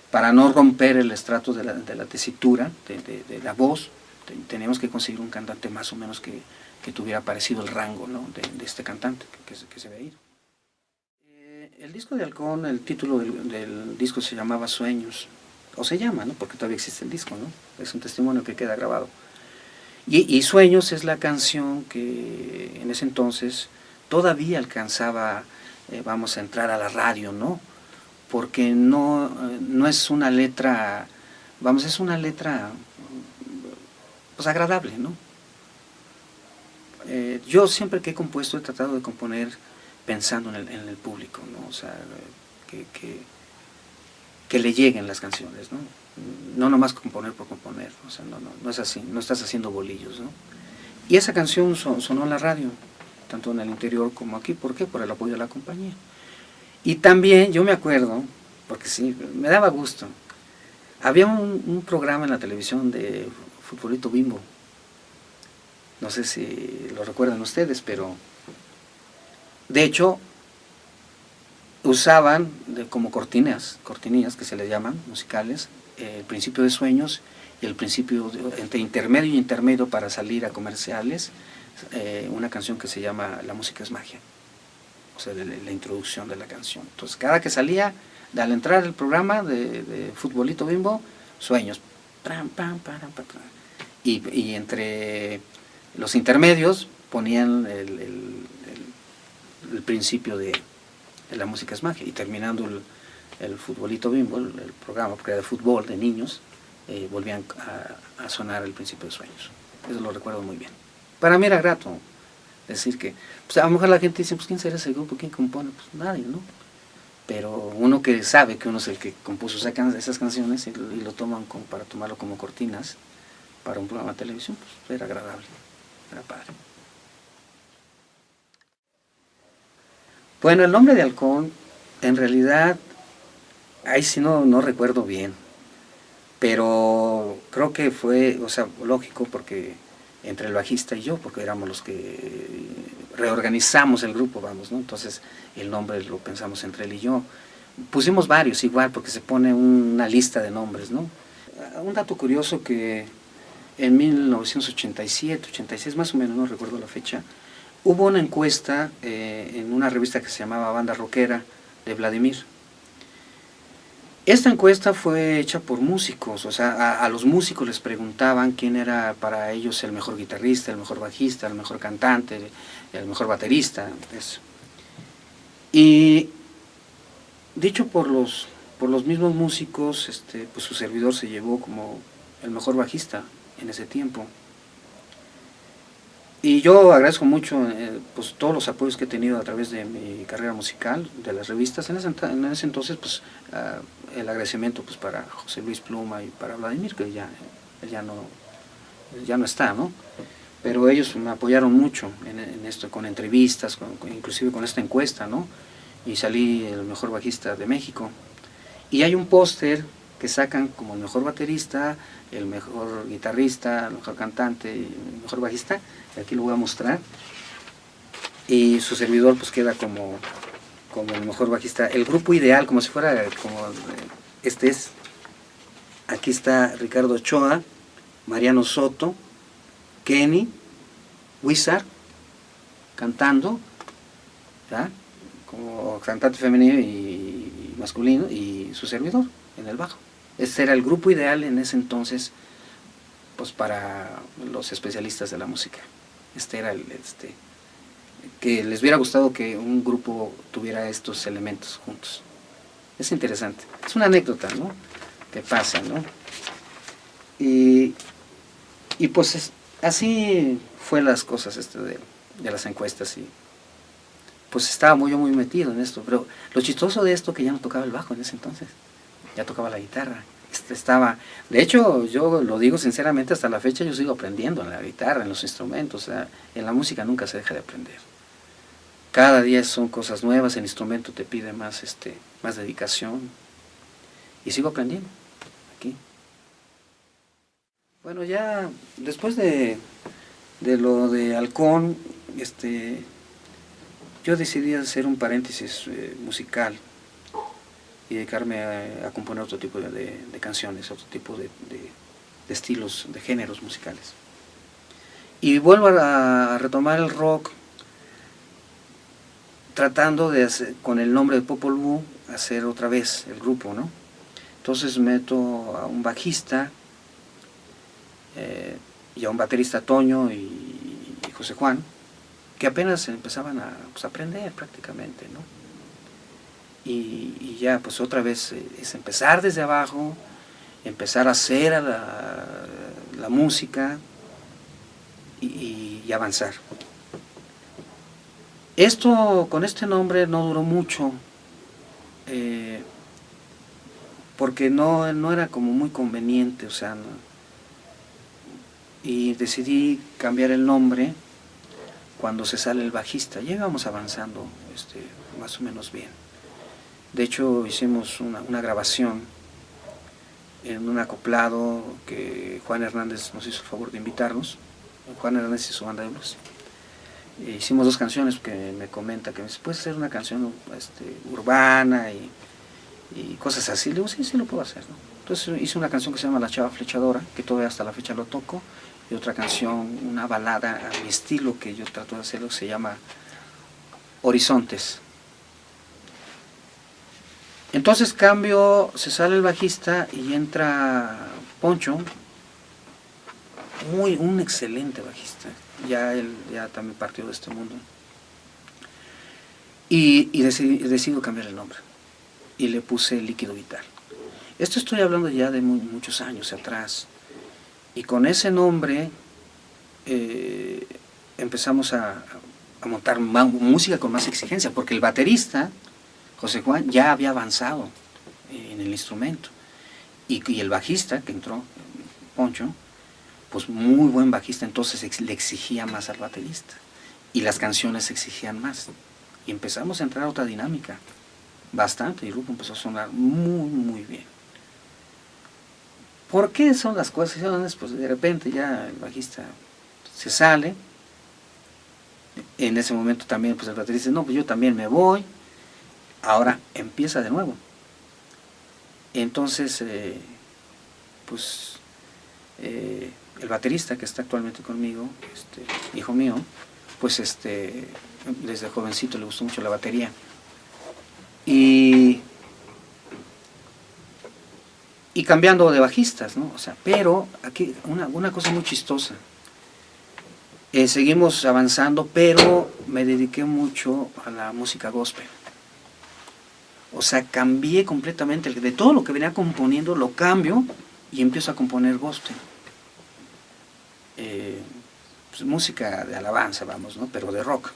para no romper el estrato de la tesitura, de la voz, teníamos que conseguir un cantante más o menos que tuviera parecido el rango, ¿no? de este cantante que se veía. El disco de Halcón, el título del disco se llamaba Sueños, o se llama, ¿no? Porque todavía existe el disco, ¿no? Es un testimonio que queda grabado. Y Sueños es la canción que en ese entonces todavía alcanzaba, vamos a entrar a la radio, ¿no? Porque no es una letra, vamos, es una letra pues agradable, ¿no? Yo siempre que he compuesto he tratado de componer pensando en el público, ¿no? O sea, que le lleguen las canciones, ¿no? No nomás componer por componer, o sea, no es así, no estás haciendo bolillos, ¿no? Y esa canción sonó en la radio, tanto en el interior como aquí. ¿Por qué? Por el apoyo de la compañía. Y también yo me acuerdo, porque sí, me daba gusto, había un programa en la televisión de Futbolito Bimbo, no sé si lo recuerdan ustedes, pero de hecho usaban como cortinillas que se le llaman, musicales, el principio de Sueños y el principio entre intermedio y intermedio para salir a comerciales, una canción que se llama La música es magia, o sea, la introducción de la canción. Entonces cada que salía, al entrar el programa de Futbolito Bimbo, Sueños, y entre los intermedios ponían el principio de La música es magia, y terminando el Futbolito Bimbo, el programa, porque era de fútbol, de niños, volvían a sonar el principio de Sueños. Eso lo recuerdo muy bien. Para mí era grato decir que, pues a lo mejor la gente dice, pues ¿quién será ese grupo? ¿Quién compone? Pues nadie, ¿no? Pero uno que sabe que uno es el que compuso esas canciones y lo toman para tomarlo como cortinas para un programa de televisión, pues era agradable, era padre. Bueno, el nombre de Halcón, en realidad, ahí sí no recuerdo bien, pero creo que fue, o sea, lógico, porque entre el bajista y yo, porque éramos los que reorganizamos el grupo, vamos, ¿no? Entonces el nombre lo pensamos entre él y yo. Pusimos varios igual, porque se pone una lista de nombres, ¿no? Un dato curioso que en 1987, 86 más o menos, no recuerdo la fecha, hubo una encuesta en una revista que se llamaba Banda Rockera de Vladimir. Esta encuesta fue hecha por músicos, o sea, a los músicos les preguntaban quién era para ellos el mejor guitarrista, el mejor bajista, el mejor cantante, el mejor baterista, eso. Y dicho por los mismos músicos, pues su servidor se llevó como el mejor bajista en ese tiempo. Y yo agradezco mucho pues todos los apoyos que he tenido a través de mi carrera musical, de las revistas. En ese entonces, pues el agradecimiento pues para José Luis Pluma y para Vladimir, que ya no está, ¿no? Pero ellos me apoyaron mucho en esto, con entrevistas, inclusive con esta encuesta, ¿no? Y salí el mejor bajista de México. Y hay un póster que sacan como el mejor baterista, el mejor guitarrista, el mejor cantante y el mejor bajista. Aquí lo voy a mostrar. Y su servidor pues queda como el mejor bajista. El grupo ideal, como si fuera como aquí está Ricardo Ochoa, Mariano Soto, Kenny, Wizard, cantando, ¿ya? Como cantante femenino y masculino, y su servidor en el bajo. Este era el grupo ideal en ese entonces, pues para los especialistas de la música. Este era que les hubiera gustado que un grupo tuviera estos elementos juntos. Es interesante, es una anécdota, ¿no? Que pasa, ¿no? Y pues así fue las cosas de las encuestas, y pues estaba yo muy metido en esto. Pero lo chistoso de esto, que ya no tocaba el bajo en ese entonces, ya tocaba la guitarra. De hecho, yo lo digo sinceramente, hasta la fecha yo sigo aprendiendo en la guitarra, en los instrumentos. O sea, en la música nunca se deja de aprender. Cada día son cosas nuevas, el instrumento te pide más dedicación, y sigo aprendiendo aquí. Bueno, ya después de lo de Halcón, yo decidí hacer un paréntesis musical y dedicarme a componer otro tipo de canciones, otro tipo de estilos, de géneros musicales. Y vuelvo a retomar el rock, tratando de hacer, con el nombre de Popol Vuh, hacer otra vez el grupo, ¿no? Entonces meto a un bajista y a un baterista, Toño y José Juan, que apenas empezaban a aprender prácticamente, ¿no? Y ya pues otra vez es empezar desde abajo, empezar a hacer la música y avanzar. Esto, con este nombre no duró mucho, porque no era como muy conveniente, o sea, y decidí cambiar el nombre cuando se sale el bajista. Ya íbamos avanzando más o menos bien. De hecho, hicimos una grabación en un acoplado que Juan Hernández nos hizo el favor de invitarnos. Juan Hernández y su banda de blues. Hicimos 2 canciones que me comenta que puede ser una canción urbana y cosas así. Le digo, sí lo puedo hacer, ¿no? Entonces hice una canción que se llama La Chava Flechadora, que todavía hasta la fecha lo toco, y otra canción, una balada a mi estilo que yo trato de hacerlo, que se llama Horizontes. Entonces cambio, se sale el bajista y entra Poncho, un excelente bajista, él también partió de este mundo. Y decido cambiar el nombre, y le puse Líquido Vital. Esto estoy hablando ya de muchos años atrás, y con ese nombre empezamos a montar música con más exigencia, porque el baterista, José Juan, ya había avanzado en el instrumento, y el bajista que entró, Poncho, pues muy buen bajista, entonces le exigía más al baterista, y las canciones exigían más, y empezamos a entrar a otra dinámica, bastante, y el grupo empezó a sonar muy bien. ¿Por qué son las cosas? Pues de repente ya el bajista se sale, en ese momento también pues el baterista dice, no, pues yo también me voy, ahora empieza de nuevo. Entonces, el baterista que está actualmente conmigo, hijo mío, pues desde jovencito le gustó mucho la batería. Y cambiando de bajistas, ¿no? O sea, pero aquí una cosa muy chistosa. Seguimos avanzando, pero me dediqué mucho a la música gospel. O sea, cambié completamente, de todo lo que venía componiendo, lo cambio y empiezo a componer gospel. Pues, música de alabanza, vamos, ¿no? Pero de rock.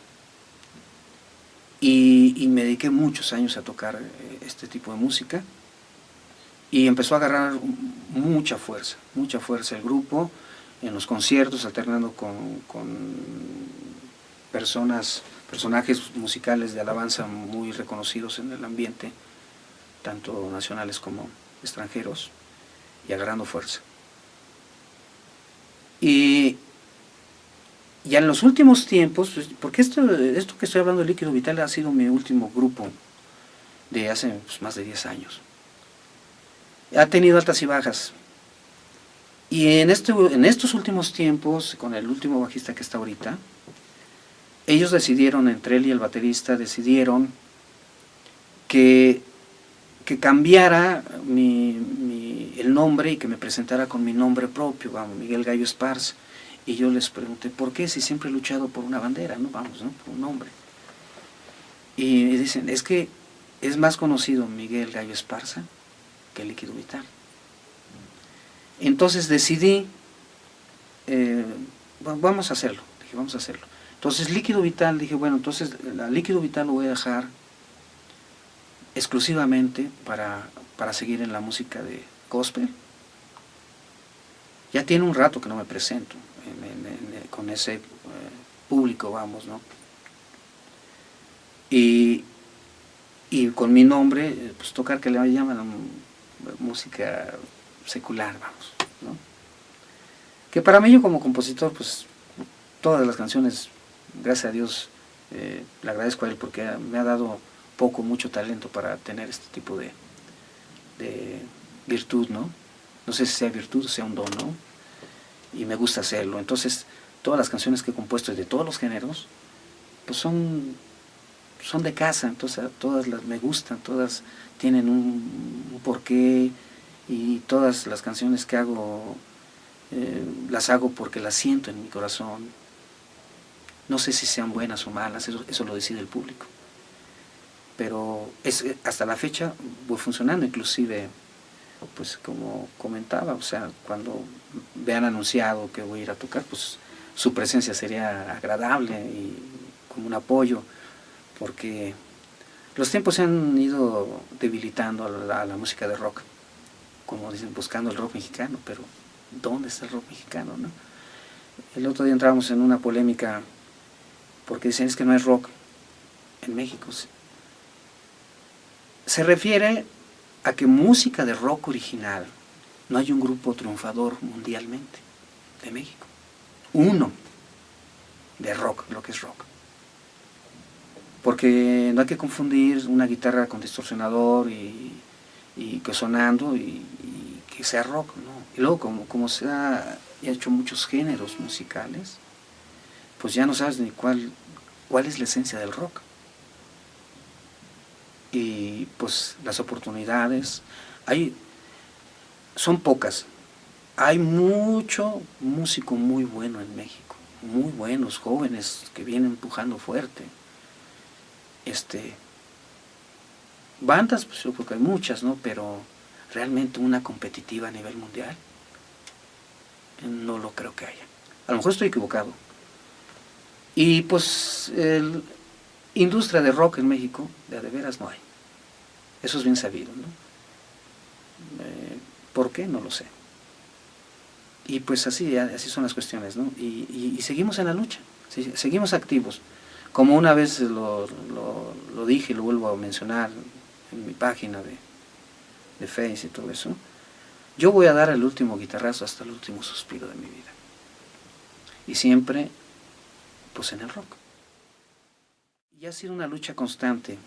Y me dediqué muchos años a tocar este tipo de música. Y empezó a agarrar mucha fuerza el grupo, en los conciertos, alternando con personajes musicales de alabanza muy reconocidos en el ambiente, tanto nacionales como extranjeros, y agarrando fuerza. Y ya en los últimos tiempos, porque esto que estoy hablando de Líquido Vital ha sido mi último grupo de hace más de 10 años. Ha tenido altas y bajas. Y en estos últimos tiempos, con el último bajista que está ahorita, ellos decidieron, entre él y el baterista, decidieron que cambiara el nombre y que me presentara con mi nombre propio, vamos, Miguel Gallo Esparza. Y yo les pregunté, ¿por qué? Si siempre he luchado por una bandera, ¿no? Vamos, ¿no? Por un nombre. Y me dicen, es que es más conocido Miguel Gallo Esparza que Líquido Vital. Entonces decidí, vamos a hacerlo. Dije, vamos a hacerlo. Entonces Líquido Vital, dije, bueno, entonces la Líquido Vital lo voy a dejar exclusivamente para seguir en la música de gospel. Ya tiene un rato que no me presento con ese público, vamos, ¿no? Y con mi nombre, pues tocar, que le llaman música secular, vamos, ¿no? Que para mí, yo como compositor, pues todas las canciones, gracias a Dios, le agradezco a él porque me ha dado mucho talento para tener este tipo de virtud, ¿no? No sé si sea virtud o sea un don, ¿no? Y me gusta hacerlo. Entonces, todas las canciones que he compuesto de todos los géneros, pues son de casa, entonces todas me gustan, todas tienen un porqué, y todas las canciones que hago, las hago porque las siento en mi corazón. No sé si sean buenas o malas, eso lo decide el público. Pero hasta la fecha voy funcionando, inclusive, pues como comentaba, o sea, cuando vean anunciado que voy a ir a tocar, pues su presencia sería agradable y como un apoyo, porque los tiempos se han ido debilitando a la música de rock, como dicen, buscando el rock mexicano, pero ¿dónde está el rock mexicano, no? El otro día entramos en una polémica porque dicen es que no hay rock en México. Se refiere a que música de rock original no hay un grupo triunfador mundialmente de México. Uno de rock, lo que es rock. Porque no hay que confundir una guitarra con distorsionador y que sonando y que sea rock, ¿no? Y luego como se ha hecho muchos géneros musicales, pues ya no sabes ni cuál es la esencia del rock. Y pues las oportunidades son pocas. Hay mucho músico muy bueno en México, muy buenos jóvenes que vienen empujando fuerte. Bandas, pues yo creo que hay muchas, ¿no? Pero realmente una competitiva a nivel mundial, no lo creo que haya. A lo mejor estoy equivocado. Y pues industria de rock en México, de veras no hay. Eso es bien sabido, ¿no? ¿Por qué? No lo sé. Y pues así son las cuestiones, ¿no? Y seguimos en la lucha, seguimos activos. Como una vez lo dije y lo vuelvo a mencionar en mi página de Face y todo eso, yo voy a dar el último guitarrazo hasta el último suspiro de mi vida. Y siempre, pues en el rock. Y ha sido una lucha constante.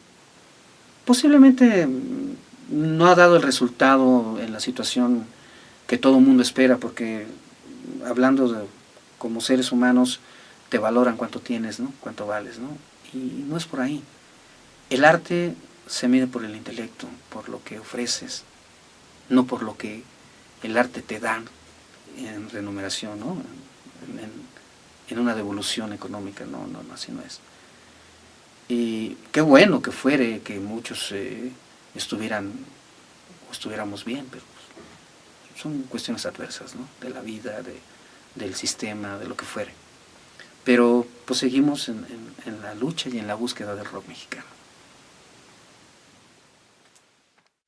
Posiblemente no ha dado el resultado en la situación que todo el mundo espera, porque hablando como seres humanos, te valoran cuánto tienes, ¿no? Cuánto vales, ¿no? Y no es por ahí. El arte se mide por el intelecto, por lo que ofreces, no por lo que el arte te da en remuneración, ¿no? En una devolución económica, no, así no es. Y qué bueno que fuere que muchos estuviéramos bien, pero son cuestiones adversas, ¿no? De la vida, del sistema, de lo que fuere. Pero pues seguimos en la lucha y en la búsqueda del rock mexicano.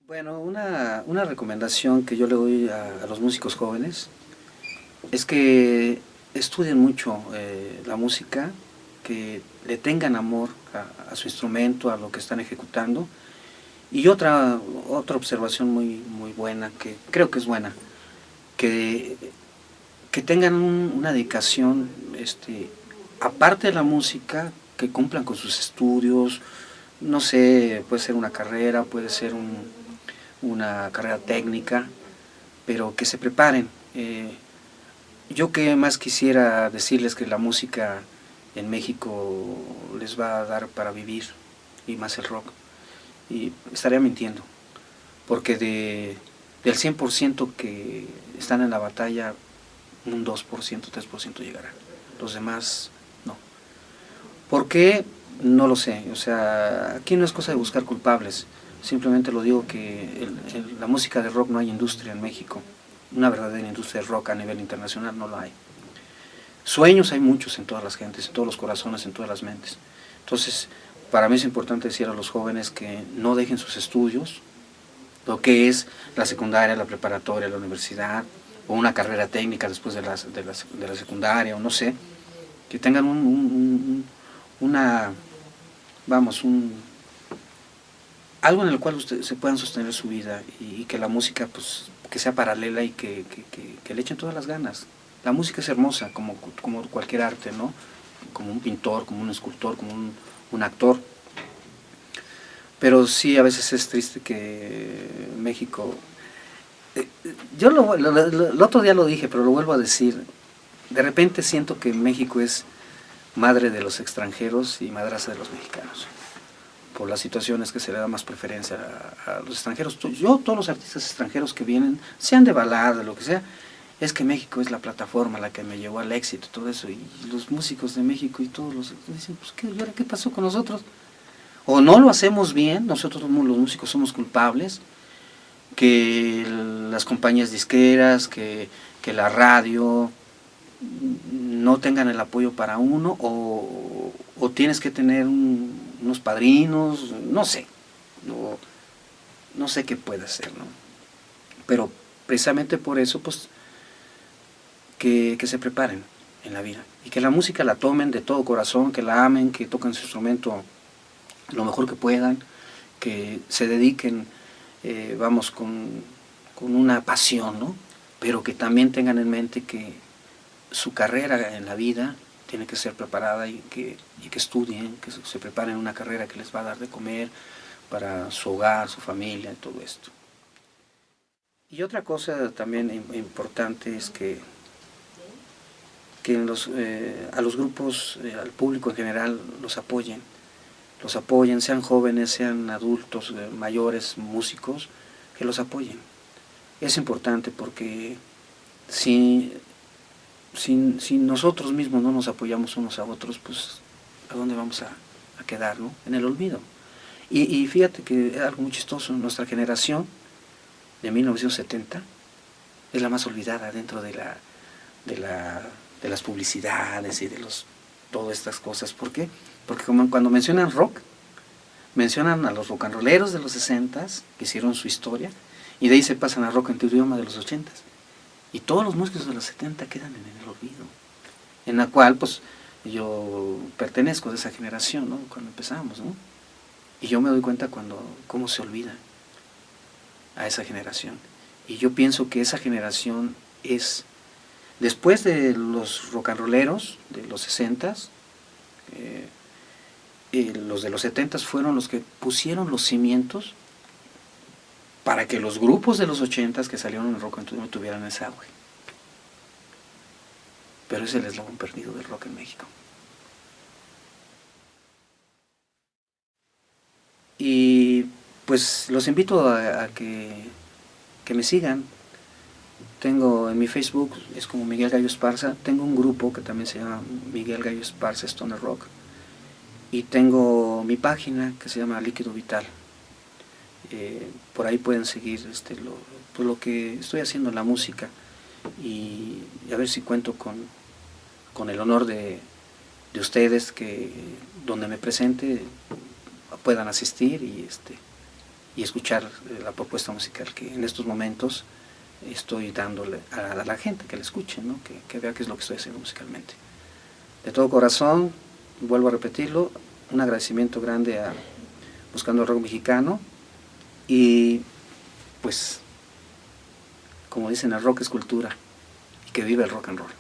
Bueno, una recomendación que yo le doy a los músicos jóvenes es que estudien mucho la música, que le tengan amor a su instrumento, a lo que están ejecutando. Y otra observación muy buena, que creo que es buena, que tengan una dedicación, aparte de la música, que cumplan con sus estudios. No sé, puede ser una carrera, puede ser una carrera técnica, pero que se preparen. Yo que más quisiera decirles que la música en México les va a dar para vivir, y más el rock, y estaría mintiendo, porque del 100% que están en la batalla, un 2%, 3% llegará, los demás no. ¿Por qué? No lo sé. O sea, aquí no es cosa de buscar culpables, simplemente lo digo que la música de rock no hay industria en México, una verdadera industria de rock a nivel internacional no lo hay. Sueños hay muchos en todas las gentes, en todos los corazones, en todas las mentes. Entonces, para mí es importante decir a los jóvenes que no dejen sus estudios, lo que es la secundaria, la preparatoria, la universidad, o una carrera técnica después de la secundaria, o no sé, que tengan algo en el cual se puedan sostener su vida y que la música pues que sea paralela y que le echen todas las ganas. La música es hermosa como cualquier arte, ¿no? Como un pintor, como un escultor, como un actor. Pero sí, a veces es triste que México... yo el otro día lo dije, pero lo vuelvo a decir. De repente siento que México es madre de los extranjeros y madrastra de los mexicanos, por las situaciones que se le da más preferencia a los extranjeros. Todos los artistas extranjeros que vienen, sean de balada, lo que sea, es que México es la plataforma la que me llevó al éxito, todo eso, y los músicos de México y todos los dicen, pues ¿qué pasó con nosotros? O no lo hacemos bien, nosotros los músicos somos culpables, que las compañías disqueras, que la radio no tengan el apoyo para uno, o tienes que tener unos padrinos, no sé, no sé qué puede hacer, ¿no? Pero precisamente por eso, pues, que se preparen en la vida, y que la música la tomen de todo corazón, que la amen, que toquen su instrumento lo mejor que puedan, que se dediquen, vamos, con una pasión, ¿no? Pero que también tengan en mente que su carrera en la vida tiene que ser preparada y que estudien, que se preparen una carrera que les va a dar de comer para su hogar, su familia y todo esto. Y otra cosa también importante es que a los grupos, al público en general, los apoyen, sean jóvenes, sean adultos, mayores, músicos, que los apoyen. Es importante porque si nosotros mismos no nos apoyamos unos a otros, pues ¿a dónde vamos a quedar, no? En el olvido. Y fíjate que algo muy chistoso, nuestra generación de 1970 es la más olvidada dentro de las publicidades y de todas estas cosas. ¿Por qué? Porque cuando mencionan rock, mencionan a los rock and rolleros de los 60s, que hicieron su historia, y de ahí se pasan a rock en tu idioma de los 80s. Y todos los músicos de los 70 quedan en el olvido, en la cual pues yo pertenezco de esa generación, ¿no? Cuando empezamos, ¿no? Y yo me doy cuenta cómo se olvida a esa generación. Y yo pienso que esa generación es, después de los rock and rolleros de los 60s, los de los 70s fueron los que pusieron los cimientos para que los grupos de los 80s que salieron en rock no tuvieran ese auge. Pero es el eslabón perdido del rock en México. Y pues los invito a que me sigan. Tengo en mi Facebook, es como Miguel Gallo Esparza. Tengo un grupo que también se llama Miguel Gallo Esparza Stoner Rock. Y tengo mi página que se llama Líquido Vital. Por ahí pueden seguir lo que estoy haciendo en la música, y a ver si cuento con el honor de ustedes, que donde me presente puedan asistir y escuchar la propuesta musical que en estos momentos estoy dándole a la gente, que la escuche, ¿no? que vea qué es lo que estoy haciendo musicalmente. De todo corazón, vuelvo a repetirlo, un agradecimiento grande a Buscando el Rock Mexicano. Y pues, como dicen, el rock es cultura, y que vive el rock and roll.